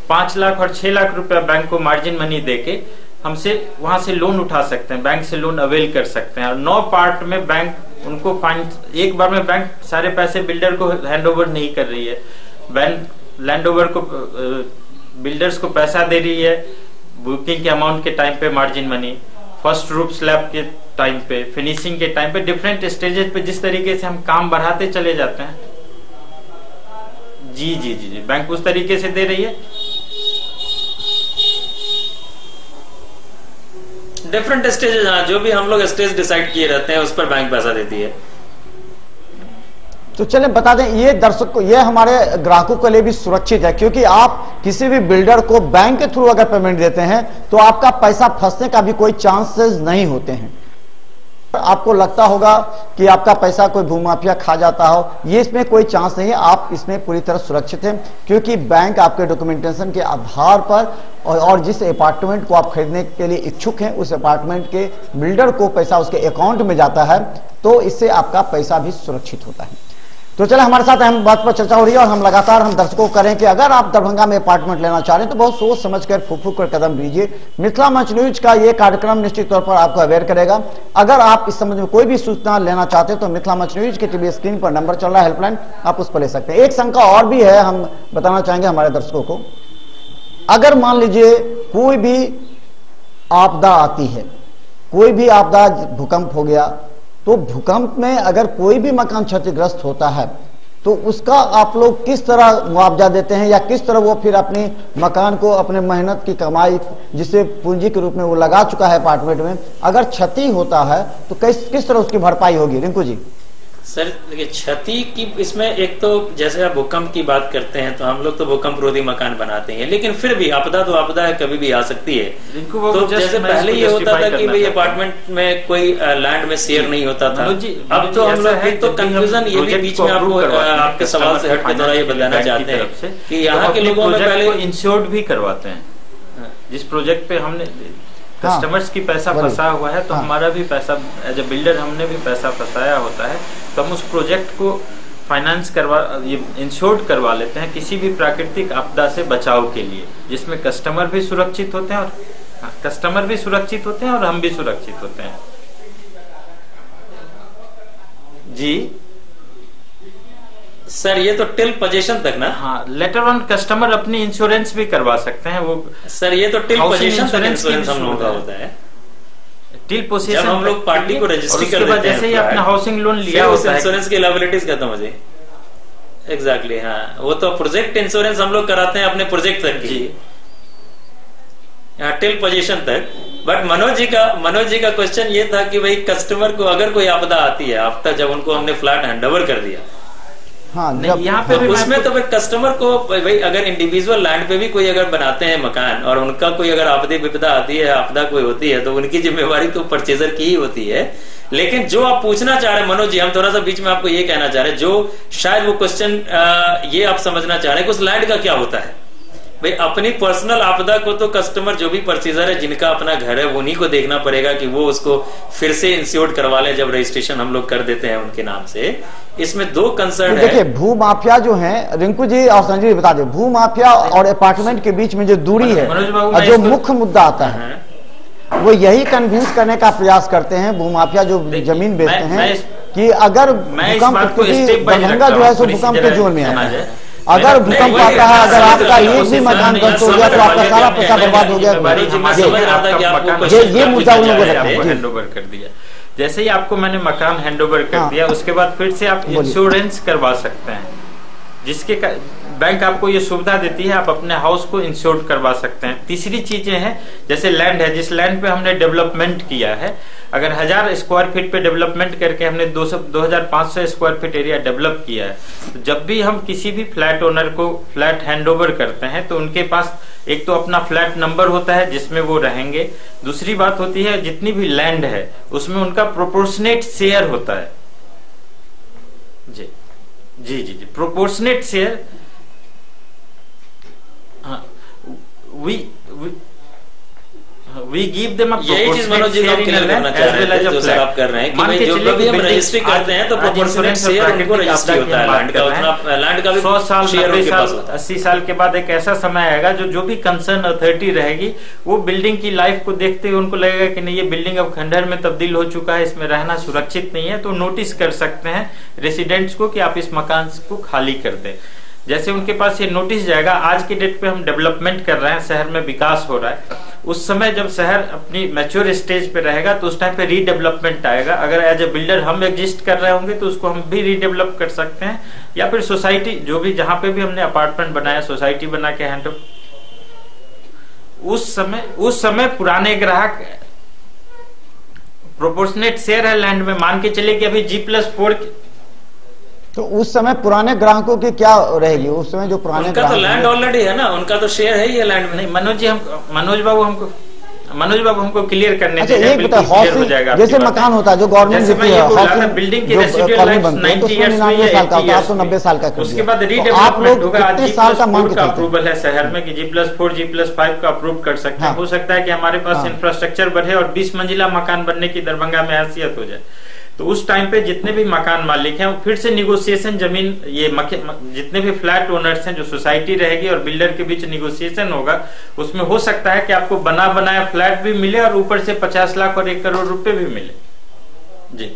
5 लाख और 6 लाख रुपया बैंक को मार्जिन मनी देके हमसे वहां से लोन उठा सकते हैं, बैंक से लोन अवेल कर सकते हैं। और 9 पार्ट में बैंक उनको एक बार में बैंक सारे पैसे बिल्डर को हैंडओवर नहीं कर रही है। बैंक लैंडओवर को बिल्डर्स को पैसा दे रही है, बुकिंग के अमाउंट के टाइम पे margin money, first roof slab के टाइम पे, फिनिशिंग के टाइम पे, डिफरेंट स्टेजेस पे जिस तरीके से हम काम बढ़ाते चले जाते हैं। जी जी जी जी बैंक उस तरीके से दे रही है। डिफरेंट स्टेजेस, जो भी हम लोग स्टेज डिसाइड किए रहते हैं उस पर बैंक पैसा देती है। तो चलें बता दें ये दर्शक को, ये हमारे ग्राहकों के लिए भी सुरक्षित है, क्योंकि आप किसी भी बिल्डर को बैंक के थ्रू अगर पेमेंट देते हैं तो आपका पैसा फंसने का भी कोई चांसेस नहीं होते हैं। आपको लगता होगा कि आपका पैसा कोई भूमाफिया खा जाता हो, ये इसमें कोई चांस नहीं है। आप इसमें पूरी तरह सुरक्षित हैं, क्योंकि बैंक आपके डॉक्यूमेंटेशन के आधार पर और जिस अपार्टमेंट को आप खरीदने के लिए इच्छुक हैं उस अपार्टमेंट के बिल्डर को पैसा उसके अकाउंट में जाता है, तो इससे आपका पैसा भी सुरक्षित होता है। तो चले हमारे साथ अहम बात पर चर्चा हो रही है और हम लगातार दर्शकों को करें कि अगर आप दरभंगा में अपार्टमेंट लेना चाह रहे हैं तो बहुत सोच समझ कर फूक फूक कर कदम लीजिए। मिथिला मंच न्यूज का ये कार्यक्रम निश्चित तौर पर आपको अवेयर करेगा। अगर आप इस संबंध में कोई भी सूचना लेना चाहते हैं तो मिथिला मंच न्यूज के टीवी स्क्रीन पर नंबर चल रहा है, हेल्पलाइन, आप उस पर ले सकते हैं। एक शंका और भी है, हम बताना चाहेंगे हमारे दर्शकों को। अगर मान लीजिए कोई भी आपदा आती है, कोई भी आपदा, भूकंप हो गया, तो भूकंप में अगर कोई भी मकान क्षतिग्रस्त होता है तो उसका आप लोग किस तरह मुआवजा देते हैं, या किस तरह वो फिर अपनी मकान को अपने मेहनत की कमाई जिसे पूंजी के रूप में वो लगा चुका है अपार्टमेंट में, अगर क्षति होता है तो किस तरह उसकी भरपाई होगी? रिंकू जी। सर देखिए, क्षति की इसमें एक तो जैसे आप भूकंप की बात करते हैं तो हम लोग तो भूकंप रोधी मकान बनाते हैं, लेकिन फिर भी आपदा तो आपदा है, कभी भी आ सकती है। तो जैसे पहले ये होता था कि भाई अपार्टमेंट में कोई लैंड में शेयर नहीं होता था, अब तो हम लोग तो कंफ्यूजन ये भी बीच में आपको आपके सवाल से हट के थोड़ा ये बताना चाहते हैं कि यहाँ के लोगों में पहले इंश्योर्ड भी करवाते हैं। जिस प्रोजेक्ट पे हमने कस्टमर्स की पैसा फंसा हुआ है तो हमारा भी पैसा एज ए बिल्डर हमने भी पैसा फंसाया होता है, तो हम उस प्रोजेक्ट को फाइनेंस करवा, ये इंश्योर्ड करवा लेते हैं किसी भी प्राकृतिक आपदा से बचाव के लिए, जिसमें कस्टमर भी सुरक्षित होते हैं और हम भी सुरक्षित होते हैं। जी सर, ये तो टिल पोजीशन तक ना? हाँ, लेटर ऑन कस्टमर अपनी इंश्योरेंस भी करवा सकते हैं वो। सर ये तो टिल पोजीशन तक इंश्योरेंस हम लोगों का होता है। टिल पोजीशन हम लोग पार्टी को रजिस्ट्री कर देते हैं, जैसे ही अपना हाउसिंग लोन लिया उस इंश्योरेंस की लायबिलिटीज खत्म हो जाए। एग्जैक्टली, हाँ, वो तो प्रोजेक्ट इंश्योरेंस हम लोग कराते हैं अपने प्रोजेक्ट तक की, टिल पोजीशन तक। बट मनोज जी का क्वेश्चन ये था कि भाई कस्टमर को अगर कोई आपदा आती है आफ्टर जब उनको हमने फ्लैट हैंडओवर कर दिया, हाँ, यहाँ पे उसमें तो फिर कस्टमर को भाई अगर इंडिविजुअल लैंड पे भी कोई अगर बनाते हैं मकान और उनका कोई अगर आपदा विपदा आती है, आपदा कोई होती है, तो उनकी जिम्मेवारी तो परचेजर की ही होती है। लेकिन जो आप पूछना चाह रहे हैं मनोज जी, हम थोड़ा सा बीच में आपको ये कहना चाह रहे हैं, जो शायद वो क्वेश्चन ये आप समझना चाह रहे हैं कि उस लैंड का क्या होता है। भाई अपनी पर्सनल आपदा को तो कस्टमर जो भी परचेजर है जिनका अपना घर है उन्हीं को देखना पड़ेगा कि वो उसको फिर से इंश्योर्ड करवा ले जब रजिस्ट्रेशन हम लोग कर देते हैं उनके नाम से। इसमें दो कंसर्न है। देखिए, भू माफिया जो है, रिंकू जी और संजय जी बता दें, भू माफिया और अपार्टमेंट के बीच में जो दूरी है और जो मुख्य मुद्दा आता है वो यही कन्विंस करने का प्रयास करते हैं भू माफिया जो जमीन बेचते हैं कि अगर भूकंप, दरभंगा जो है सो भूकंप के जोन में है, अगर भूकंप आता है, अगर आपका एक भी मकान ध्वस्त हो गया तो आपका सारा पैसा बर्बाद हो गया। ये मुद्दा उन लोगों ने हैंडओवर कर दिया। जैसे ही आपको मैंने मकान हैंडओवर कर दिया, उसके बाद फिर से आप इंश्योरेंस करवा सकते हैं, बैंक आपको ये सुविधा देती है, आप अपने हाउस को इंश्योर करवा सकते हैं। तीसरी चीजें हैं, जैसे लैंड है, जिस लैंड पे हमने डेवलपमेंट किया है, अगर 1000 स्क्वायर फीट पे डेवलपमेंट करके हमने 2500 स्क्वायर फीट एरिया डेवलप किया है, तो जब भी हम किसी भी फ्लैट ओनर को फ्लैट हैंडओवर करते हैं तो उनके पास एक तो अपना फ्लैट नंबर होता है जिसमें वो रहेंगे, दूसरी बात होती है जितनी भी लैंड है उसमें उनका प्रोपोर्शनेट शेयर होता है। जी जी जी जी, प्रोपोर्शनेट शेयर। हाँ, we give them a यही चीज मनोज जी हम क्लियर करना चाह रहे थे, जो सर आप कर रहे हैं कि भाई जो भी हम रजिस्ट्री करते हैं तो प्रोपोर्शनेट शेयर उनको रजिस्ट्री होता है, लैंड का उतना, लैंड का भी 100 साल, शेयर 90 उनके पास साल, होता है। 80 साल के बाद एक ऐसा समय आएगा जो भी कंसर्न अथॉरिटी रहेगी वो बिल्डिंग की लाइफ को देखते हुए उनको लगेगा कि नहीं, ये बिल्डिंग अब खंडहर में तब्दील हो चुका है, इसमें रहना सुरक्षित नहीं है, तो नोटिस कर सकते हैं रेसिडेंट्स को कि आप इस मकान को खाली कर दें। जैसे उनके पास ये नोटिस जाएगा, आज की डेट पे हम डेवलपमेंट कर रहे हैं, शहर में विकास हो रहा है, उस समय जब शहर अपनी मैच्योर स्टेज पे रहेगा तो उस टाइम पे रीडेवलपमेंट आएगा। अगर एज ए बिल्डर हम एग्जिस्ट कर रहे होंगे तो उसको हम भी रीडेवलप कर सकते हैं, या फिर सोसाइटी जो भी जहां पे भी हमने अपार्टमेंट बनाया सोसाइटी बना के हैंड, उस समय पुराने ग्राहक प्रोपोर्शनेट शेयर है लैंड में, मान के चले कि अभी G+4, तो उस समय पुराने ग्राहकों की क्या रहेगी? उस समय जो पुराने उनका तो लैंड ऑलरेडी है ना, उनका तो शेयर है ही है लैंड में। नहीं मनोज बाबू हमको क्लियर करने अच्छा, दीजिए, एक बता, हो जाएगा। जैसे मकान होता है जो गवर्नमेंट देती है, बिल्डिंग की रेसिडुअल लाइफ 90 इयर्स हुई है, 90 साल का, उसके बाद रीडेवलपमेंट होगा। G+4 का अप्रूवल है शहर में कि G+4 G+5 का अप्रूव कर सकते हैं। हो सकता है कि हमारे पास इंफ्रास्ट्रक्चर बढ़े और 20 मंजिला मकान बनने की दरभंगा में हैसियत हो जाए, तो उस टाइम पे जितने भी मकान मालिक हैं फिर से निगोशिएशन, जमीन ये जितने भी फ्लैट ओनर्स हैं, जो सोसाइटी रहेगी और बिल्डर के बीच निगोशिएशन होगा, उसमें हो सकता है कि आपको बना बनाया फ्लैट भी मिले और ऊपर से 50 लाख और 1 करोड़ रुपए भी मिले। जी,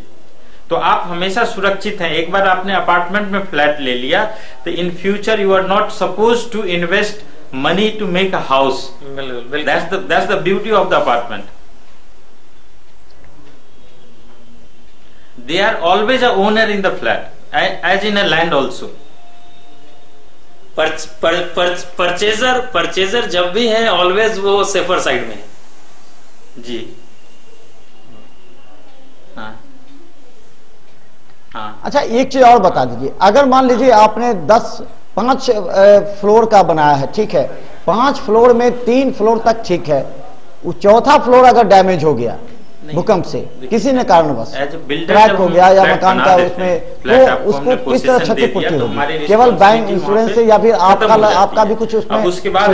तो आप हमेशा सुरक्षित हैं। एक बार आपने अपार्टमेंट में फ्लैट ले लिया तो in future you are not suppose to invest money to make a house. That's the beauty of the apartment. They are always a owner in the flat, as in a land also. Purchaser जब भी है always वो safer side में है। जी हाँ हाँ। अच्छा, एक चीज और बता दीजिए, अगर मान लीजिए आपने 5 फ्लोर का बनाया है, ठीक है, 5 फ्लोर में 3 फ्लोर तक ठीक है, वो चौथा फ्लोर अगर डैमेज हो गया भूकंप से किसी ने कारणवश क्रैक हो गया या मकान का उसमें, तो उसको किस तरह क्षतिपूर्ति होगी? केवल बैंक इंश्योरेंस से या फिर आपका भी कुछ उसमें उसके बाद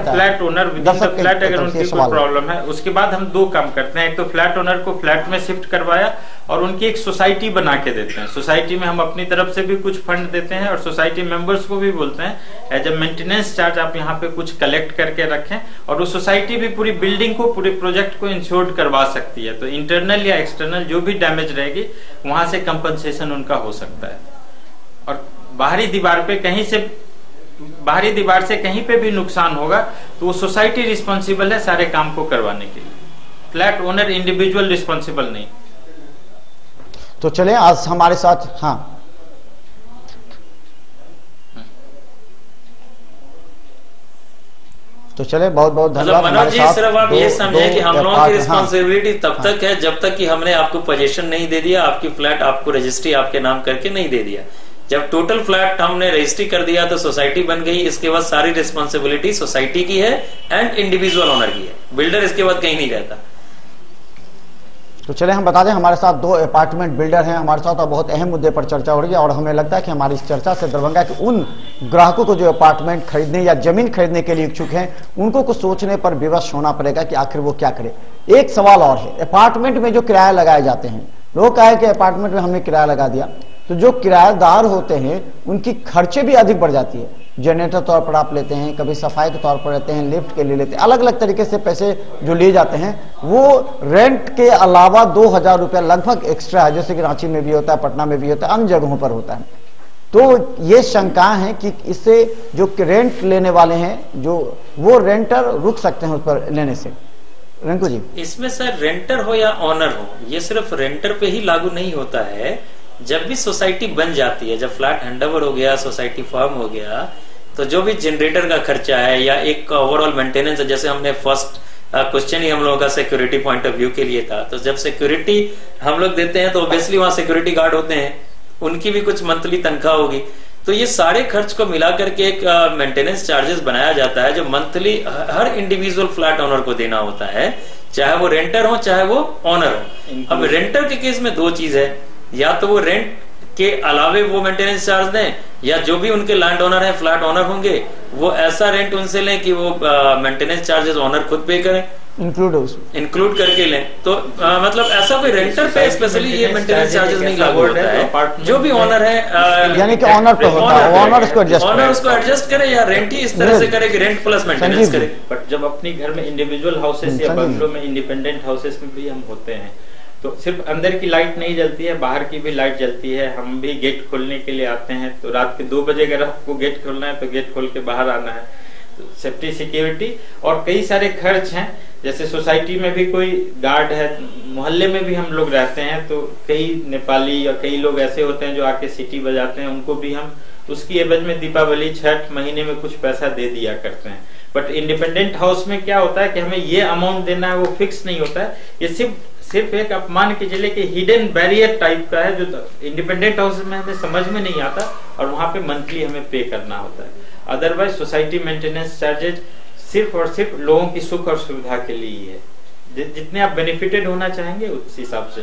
फ्लैट ओनर फ्लैट, अगर उनकी कोई प्रॉब्लम है, उसके बाद हम 2 काम करते हैं। एक तो फ्लैट ओनर को फ्लैट में शिफ्ट करवाया और उनकी एक सोसाइटी बना के देते हैं। सोसाइटी में हम अपनी तरफ से भी कुछ फंड देते हैं और सोसाइटी मेंबर्स को भी बोलते हैं एज ए मेंटेनेंस चार्ज आप यहाँ पे कुछ कलेक्ट करके रखें, और वो सोसाइटी भी पूरी बिल्डिंग को, पूरे प्रोजेक्ट को इंश्योर्ड करवा सकती है। तो इंटरनल या एक्सटर्नल जो भी डैमेज रहेगी वहां से कंपनसेशन उनका हो सकता है। और बाहरी दीवार से कहीं पे भी नुकसान होगा तो वो सोसाइटी रिस्पॉन्सिबल है सारे काम को करवाने के लिए, फ्लैट ओनर इंडिविजुअल रिस्पॉन्सिबल नहीं। तो चलें आज हमारे साथ, हाँ तो चले, बहुत बहुत धन्यवाद। मनोज जी, सिर्फ आप ये समझे कि हम लोगों की रिस्पॉन्सिबिलिटी तब तक है जब तक कि हमने आपको पोजीशन नहीं दे दिया, आपकी फ्लैट आपको रजिस्ट्री आपके नाम करके नहीं दे दिया। जब टोटल फ्लैट हमने रजिस्ट्री कर दिया तो सोसाइटी बन गई, इसके बाद सारी रिस्पॉन्सिबिलिटी सोसाइटी की है एंड इंडिविजुअल ओनर की है, बिल्डर इसके बाद कहीं नहीं रहता। तो चले हम बता दें, हमारे साथ 2 अपार्टमेंट बिल्डर हैं हमारे साथ, और बहुत अहम मुद्दे पर चर्चा हो रही है, और हमें लगता है कि हमारी इस चर्चा से दरभंगा के उन ग्राहकों को जो अपार्टमेंट खरीदने या जमीन खरीदने के लिए इच्छुक हैं उनको कुछ सोचने पर विवश होना पड़ेगा कि आखिर वो क्या करे। एक सवाल और है, अपार्टमेंट में जो किराया लगाए जाते हैं, लोग कहा है कि अपार्टमेंट में हमने किराया लगा दिया, तो जो किराएदार होते हैं उनकी खर्चे भी अधिक बढ़ जाती है। जनरेटर तौर पर आप लेते हैं, कभी सफाई के तौर पर लेते हैं, लिफ्ट के लिए लेते हैं, अलग अलग तरीके से पैसे जो लिए जाते हैं वो रेंट के अलावा 2000 रुपया लगभग एक्स्ट्रा है, जैसे कि रांची में भी होता है, पटना में भी होता है, अन्य जगहों पर होता है। तो ये शंका है कि इससे जो रेंट लेने वाले हैं जो वो रेंटर रुक सकते हैं उस पर लेने से। रिंकू जी, इसमें सर रेंटर हो या ऑनर हो, ये सिर्फ रेंटर पे ही लागू नहीं होता है। जब भी सोसाइटी बन जाती है, जब फ्लैट हैंडओवर हो गया, सोसाइटी फॉर्म हो गया, तो जो भी जनरेटर का खर्चा है या एक ओवरऑल मेंटेनेंस है, जैसे हमने फर्स्ट क्वेश्चन ही हम लोगों का सिक्योरिटी पॉइंट ऑफ व्यू के लिए था, तो जब सिक्योरिटी हम लोग देते हैं तो ऑब्वियसली वहां सिक्योरिटी गार्ड होते हैं, उनकी भी कुछ मंथली तनख्वाह होगी। तो ये सारे खर्च को मिला करके एक मेंटेनेंस चार्जेस बनाया जाता है जो मंथली हर इंडिविजुअल फ्लैट ओनर को देना होता है, चाहे वो रेंटर हो चाहे वो ओनर हो। अब रेंटर के केस में दो चीज है, या तो वो रेंट के अलावे वो मेंटेनेंस चार्ज दें, या जो भी उनके लैंड ओनर है फ्लैट ओनर होंगे वो ऐसा रेंट उनसे लें कि वो मेंटेनेंस चार्जेस ओनर खुद पे करें, इंक्लूड करके लें। तो मतलब ऐसा कोई रेंटर पे स्पेशली ये मेंटेनेंस चार्जेस नहीं लागू होता है। जो भी ओनर है यानी कि ओनर पे होता है, ओनर उसको एडजस्ट करे या रेंट ही इस तरह से करे कि रेंट प्लस मेंटेनेंस करे। बट जब अपनी घर में इंडिविजुअल हाउसेस या बंगलों में इंडिपेंडेंट हाउसेस में भी हम होते हैं तो सिर्फ अंदर की लाइट नहीं जलती है, बाहर की भी लाइट जलती है। हम भी गेट खोलने के लिए आते हैं तो रात के 2 बजे अगर आपको गेट खोलना है तो गेट खोल के बाहर आना है। तो सेफ्टी सिक्योरिटी और कई सारे खर्च हैं, जैसे सोसाइटी में भी कोई गार्ड है, मोहल्ले में भी हम लोग रहते हैं तो कई नेपाली या कई लोग ऐसे होते हैं जो आके सीटी बजाते हैं, उनको भी हम उसकी एवज में दीपावली छठ महीने में कुछ पैसा दे दिया करते हैं। बट इंडिपेंडेंट हाउस में क्या होता है कि हमें ये अमाउंट देना है, वो फिक्स नहीं होता है। ये सिर्फ एक अपमान के जिले के हिडन बैरियर टाइप का है जो इंडिपेंडेंट हाउस में हमें समझ में नहीं आता और वहां पे मंथली हमें पे करना होता है। अदरवाइज सोसाइटी मेंटेनेंस चार्जेज सिर्फ और सिर्फ लोगों की सुख और सुविधा के लिए ही है, जितने आप बेनिफिटेड होना चाहेंगे उस हिसाब से।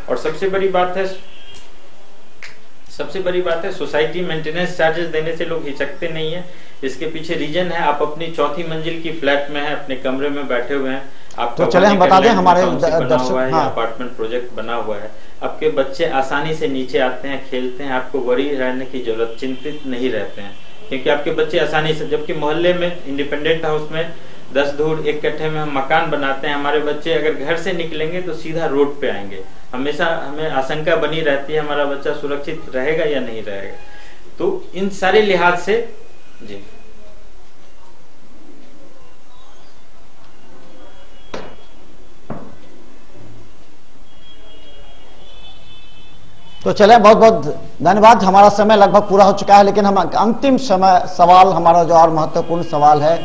और सबसे बड़ी बात है सोसाइटी मेंटेनेंस चार्जेस देने से लोग हिचकते नहीं है। इसके पीछे रीजन है, आप अपनी 4थी मंजिल की फ्लैट में है, अपने कमरे में बैठे हुए हैं, तो चले हम बता दें हमारे दर्शक, अपार्टमेंट प्रोजेक्ट बना हुआ है, आपके बच्चे आसानी से नीचे आते हैं, खेलते हैं, आपको वरी रहने की जरूरत, चिंतित नहीं रहते हैं क्योंकि आपके बच्चे आसानी से, जबकि मोहल्ले में इंडिपेंडेंट हाउस में 10 धूर 1 कट्ठे में हम मकान बनाते हैं, हमारे बच्चे अगर घर से निकलेंगे तो सीधा रोड पे आएंगे, हमेशा हमें आशंका बनी रहती है हमारा बच्चा सुरक्षित रहेगा या नहीं रहेगा। तो इन सारे लिहाज से जी तो चले, बहुत बहुत धन्यवाद। हमारा समय लगभग पूरा हो चुका है, लेकिन हम अंतिम समय सवाल, हमारा जो और महत्वपूर्ण सवाल है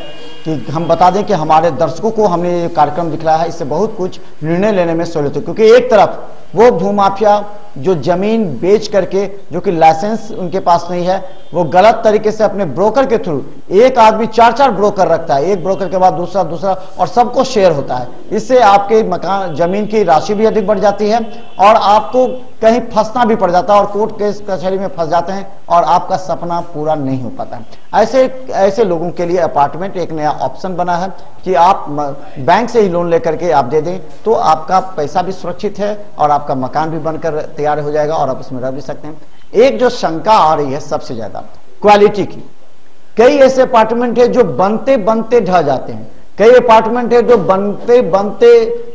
कि हम बता दें कि हमारे दर्शकों को हमने ये कार्यक्रम दिखलाया है, इससे बहुत कुछ निर्णय लेने में सहूलियत है। क्योंकि एक तरफ वो भूमाफिया जो जमीन बेच करके, जो कि लाइसेंस उनके पास नहीं है, वो गलत तरीके से अपने ब्रोकर के थ्रू, एक आदमी 4-4 ब्रोकर रखता है, एक ब्रोकर के बाद दूसरा और सबको शेयर होता है। इससे आपके मकान जमीन की राशि भी अधिक बढ़ जाती है और आपको कहीं फंसना भी पड़ जाता है और कोर्ट केस कचहरी में फंस जाते हैं और आपका सपना पूरा नहीं हो पाता है। ऐसे लोगों के लिए अपार्टमेंट एक नया ऑप्शन बना है कि आप बैंक से ही लोन लेकर के आप दे दें तो आपका पैसा भी सुरक्षित है और आपका मकान भी बनकर तैयार हो जाएगा और आप उसमें रह भी सकते हैं। एक जो शंका आ रही है सबसे ज्यादा क्वालिटी की, कई ऐसे अपार्टमेंट है जो बनते बनते ढह जाते हैं, कई अपार्टमेंट है जो बनते बनते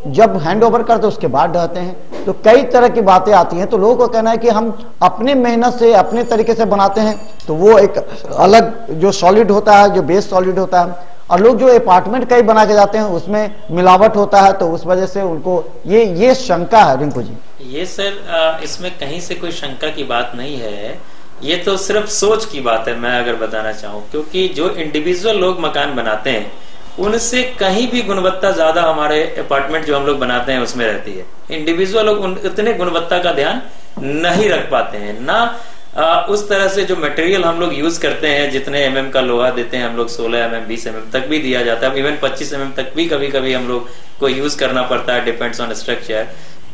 जब हैंड ओवर करते उसके बाद ढहते हैं। तो कई तरह की बातें आती हैं, तो लोगों को कहना है कि हम अपने मेहनत से अपने तरीके से बनाते हैं तो वो एक अलग जो सॉलिड होता है, जो बेस सॉलिड होता है, और लोग जो अपार्टमेंट कई बना के जाते हैं उसमें मिलावट होता है, तो उस वजह से उनको ये शंका है। रिंकू जी, ये सर इसमें कहीं से कोई शंका की बात नहीं है, ये तो सिर्फ सोच की बात है। मैं अगर बताना चाहूँ, क्योंकि जो इंडिविजुअल लोग मकान बनाते हैं उनसे कहीं भी गुणवत्ता ज्यादा हमारे अपार्टमेंट जो हम लोग बनाते हैं उसमें रहती है। इंडिविजुअल लोग उतने गुणवत्ता का ध्यान नहीं रख पाते हैं, ना उस तरह से जो मटेरियल हम लोग यूज करते हैं, जितने mm का लोहा देते हैं हम लोग, 16 mm 20 mm तक भी दिया जाता है, इवन 25 mm तक भी कभी कभी हम लोग को यूज करना पड़ता है, डिपेंड्स ऑन स्ट्रक्चर।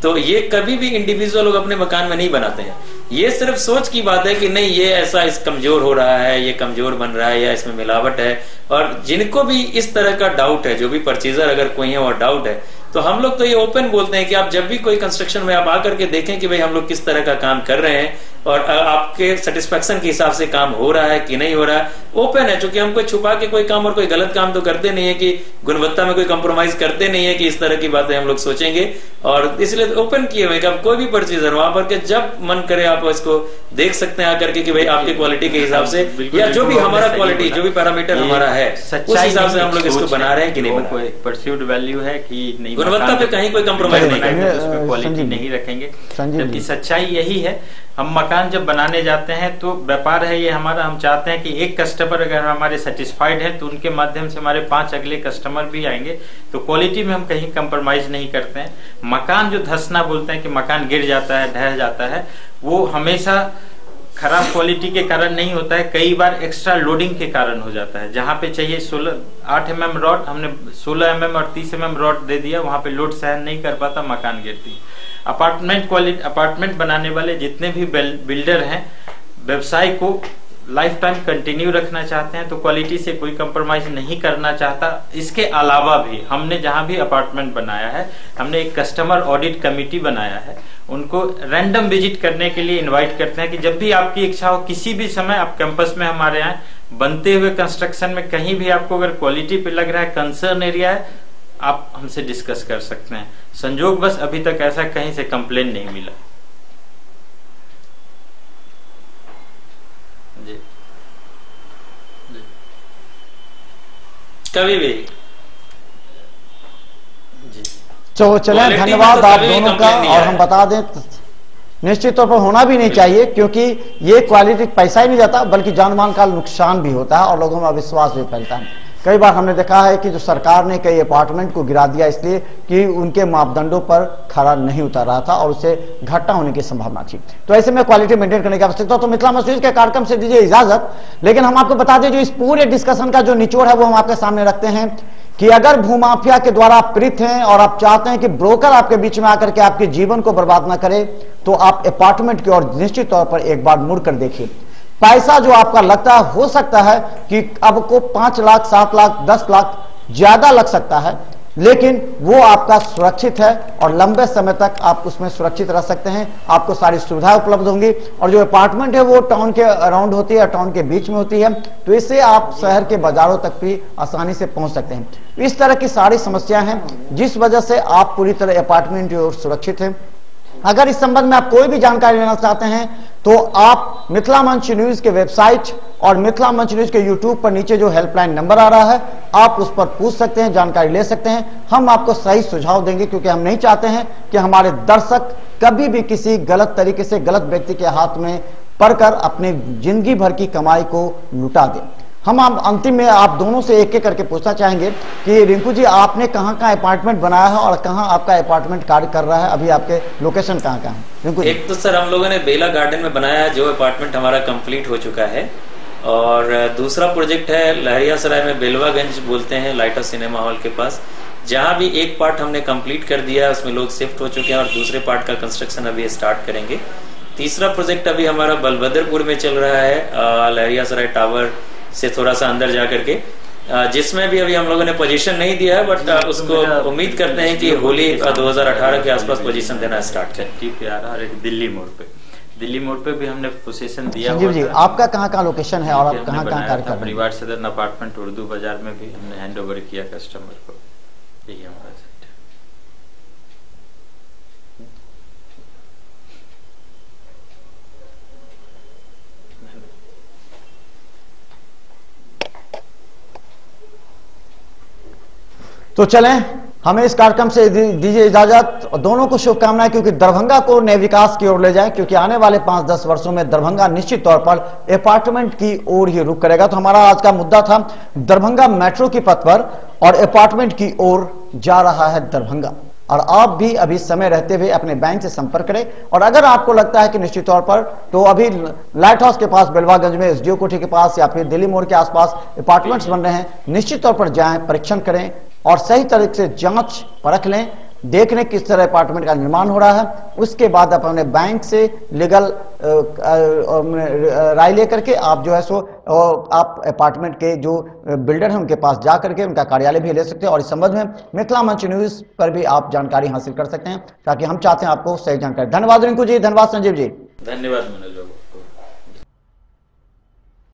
तो ये कभी भी इंडिविजुअल लोग अपने मकान में नहीं बनाते हैं। ये सिर्फ सोच की बात है कि नहीं ये ऐसा इस कमजोर हो रहा है, ये कमजोर बन रहा है या इसमें मिलावट है। और जिनको भी इस तरह का डाउट है, जो भी परचेजर अगर कोई है और डाउट है, तो हम लोग तो ये ओपन बोलते हैं कि आप जब भी कोई कंस्ट्रक्शन में आप आकर के देखें कि भाई हम लोग किस तरह का काम कर रहे हैं और आपके सेटिस्फेक्शन के हिसाब से काम हो रहा है कि नहीं हो रहा है। ओपन है, चूंकि हम कोई छुपा के कोई काम और कोई गलत काम तो करते नहीं है, कि गुणवत्ता में कोई कंप्रोमाइज करते नहीं है कि इस तरह की बातें हम लोग सोचेंगे। और इसलिए ओपन किए हुए कि कोई भी परचेजर वहां पर के जब मन करे आप इसको देख सकते हैं आकर के कि भाई आपके क्वालिटी के हिसाब से या जो भी हमारा क्वालिटी, जो भी पैरामीटर हमारा है उस हिसाब से हम लोग इसको बना रहे हैं कि नहीं बना। परस्यूड वैल्यू है कि नहीं, गुणवत्ता पे कहीं कोई कंप्रोमाइज नहीं करेंगे, उसमें क्वालिटी नहीं रखेंगे। जबकि सच्चाई यही है हम मकान जब बनाने जाते हैं तो व्यापार है ये हमारा, हम चाहते हैं कि एक कस्टमर अगर हमारे सेटिस्फाइड है तो उनके माध्यम से हमारे 5 अगले कस्टमर भी आएंगे। तो क्वालिटी में हम कहीं कंप्रोमाइज नहीं करते हैं। मकान जो धंसना बोलते हैं कि मकान गिर जाता है, ढह जाता है, वो हमेशा खराब क्वालिटी के कारण नहीं होता है, कई बार एक्स्ट्रा लोडिंग के कारण हो जाता है। जहां पे चाहिए 8 mm रॉड, हमने 16 mm और 30 mm रॉड दे दिया, वहां पे लोड सहन नहीं कर पाता, मकान गिरती। अपार्टमेंट बनाने वाले जितने भी बिल्डर हैं, व्यवसाय को लाइफ टाइम कंटिन्यू रखना चाहते हैं, तो क्वालिटी से कोई कंप्रोमाइज नहीं करना चाहता। इसके अलावा भी हमने जहां भी अपार्टमेंट बनाया है, हमने एक कस्टमर ऑडिट कमेटी बनाया है, उनको रैंडम विजिट करने के लिए इनवाइट करते हैं कि जब भी आपकी इच्छा हो, किसी भी समय आप कैंपस में हमारे यहाँ बनते हुए कंस्ट्रक्शन में कहीं भी आपको अगर क्वालिटी पे लग रहा है, कंसर्न एरिया है, आप हमसे डिस्कस कर सकते हैं। संजोग बस अभी तक ऐसा कहीं से कंप्लेन नहीं मिला। जी कभी भी जी। तो चले, धन्यवाद आप दोनों का। और हम बता दें, निश्चित तौर पर होना भी नहीं चाहिए, क्योंकि ये क्वालिटी पैसा ही नहीं जाता बल्कि जान मान का नुकसान भी होता है और लोगों में अविश्वास भी फैलता है। कई बार हमने देखा है कि जो सरकार ने कई अपार्टमेंट को गिरा दिया इसलिए कि उनके मापदंडों पर खरा नहीं उतर रहा था और उसे घाटा होने की संभावना थी। तो ऐसे में क्वालिटी मेंटेन करने की आवश्यकता। तो मिथिला मंच न्यूज के कार्यक्रम से दीजिए इजाजत, लेकिन हम आपको बता दें जो इस पूरे डिस्कशन का जो निचोड़ है वो हम आपके सामने रखते हैं कि अगर भूमाफिया के द्वारा आप पीड़ित हैं और आप चाहते हैं कि ब्रोकर आपके बीच में आकर के आपके जीवन को बर्बाद ना करे, तो आप अपार्टमेंट की ओर निश्चित तौर पर एक बार मुड़कर देखिए। पैसा जो आपका लगता है, हो सकता है कि अब को 5 लाख, 7 लाख, 10 लाख ज्यादा लग सकता है, लेकिन वो आपका सुरक्षित है और लंबे समय तक आप उसमें सुरक्षित रह सकते हैं। आपको सारी सुविधाएं उपलब्ध होंगी और जो अपार्टमेंट है वो टाउन के अराउंड होती है, टाउन के बीच में होती है, तो इससे आप शहर के बाजारों तक भी आसानी से पहुंच सकते हैं। इस तरह की सारी समस्याएं हैं जिस वजह से आप पूरी तरह अपार्टमेंट की ओर सुरक्षित हैं। अगर इस संबंध में आप कोई भी जानकारी लेना चाहते हैं तो आप मिथिला मंच न्यूज के वेबसाइट और मिथिला मंच न्यूज के यूट्यूब पर नीचे जो हेल्पलाइन नंबर आ रहा है, आप उस पर पूछ सकते हैं, जानकारी ले सकते हैं। हम आपको सही सुझाव देंगे, क्योंकि हम नहीं चाहते हैं कि हमारे दर्शक कभी भी किसी गलत तरीके से गलत व्यक्ति के हाथ में पड़कर अपनी जिंदगी भर की कमाई को लुटा दें। हम अंतिम में आप दोनों से एक एक करके पूछना चाहेंगे कि रिंकू जी, आपने कहाँ कहाँ अपार्टमेंट बनाया है और कहाँ आपका अपार्टमेंट कार्य कर रहा है, अभी आपके लोकेशन कहाँ कहाँ है? रिंकू जी। एक तो सर हम लोगों ने बेला गार्डन में बनाया है, जो अपार्टमेंट हमारा कंप्लीट हो चुका है, और दूसरा प्रोजेक्ट है लहरियासराय में बेलवागंज बोलते हैं, लाइट हाउस सिनेमा हॉल के पास, जहाँ भी एक पार्ट हमने कंप्लीट कर दिया है, उसमें लोग शिफ्ट हो चुके हैं और दूसरे पार्ट का कंस्ट्रक्शन अभी स्टार्ट करेंगे। तीसरा प्रोजेक्ट अभी हमारा बलभद्रपुर में चल रहा है, लहरियासराय टावर से थोड़ा सा अंदर जा करके, जिसमें भी अभी हम लोगों ने पोजीशन नहीं दिया है, बट उसको उम्मीद करते हैं कि होली 2018 के आसपास पोजीशन देना स्टार्ट करें। दिल्ली मोड़ पे भी हमने पोजीशन दिया। संजीव जी, आपका कहाँ कहाँ लोकेशन है और आप कहाँ कहाँ कार्य कर रहे हैं? परिवार सदन अपार्टमेंट उर्दू बाजार में भी हमने हैंड ओवर किया कस्टमर को। यही हमारा सेट है। तो चलें, हमें इस कार्यक्रम से दीजिए इजाजत और दोनों को शुभकामनाएं, क्योंकि दरभंगा को नए विकास की ओर ले जाएं, क्योंकि आने वाले 5-10 वर्षों में दरभंगा निश्चित तौर पर अपार्टमेंट की ओर ही रुख करेगा। तो हमारा आज का मुद्दा था दरभंगा मेट्रो की पथ पर और अपार्टमेंट की ओर जा रहा है दरभंगा। और आप भी अभी समय रहते हुए अपने बैंक से संपर्क करें, और अगर आपको लगता है कि निश्चित तौर पर, तो अभी लाइट हाउस के पास बेलवागंज में एसडीओ कोठी के पास या फिर दिल्ली मोड़ के आसपास अपार्टमेंट्स बन रहे हैं, निश्चित तौर पर जाएं, परीक्षण करें और सही तरीके से जांच परख लें, देख लें किस तरह अपार्टमेंट का निर्माण हो रहा है। उसके बाद आप अपने बैंक से लीगल राय लेकर के आप जो है सो आप अपार्टमेंट के जो बिल्डर हैं उनके पास जा करके उनका कार्यालय भी ले सकते हैं, और इस संबंध में मिथिला मंच न्यूज पर भी आप जानकारी हासिल कर सकते हैं, ताकि हम चाहते हैं आपको सही जानकारी। धन्यवाद रिंकू जी, धन्यवाद संजीव जी, धन्यवाद मनोज।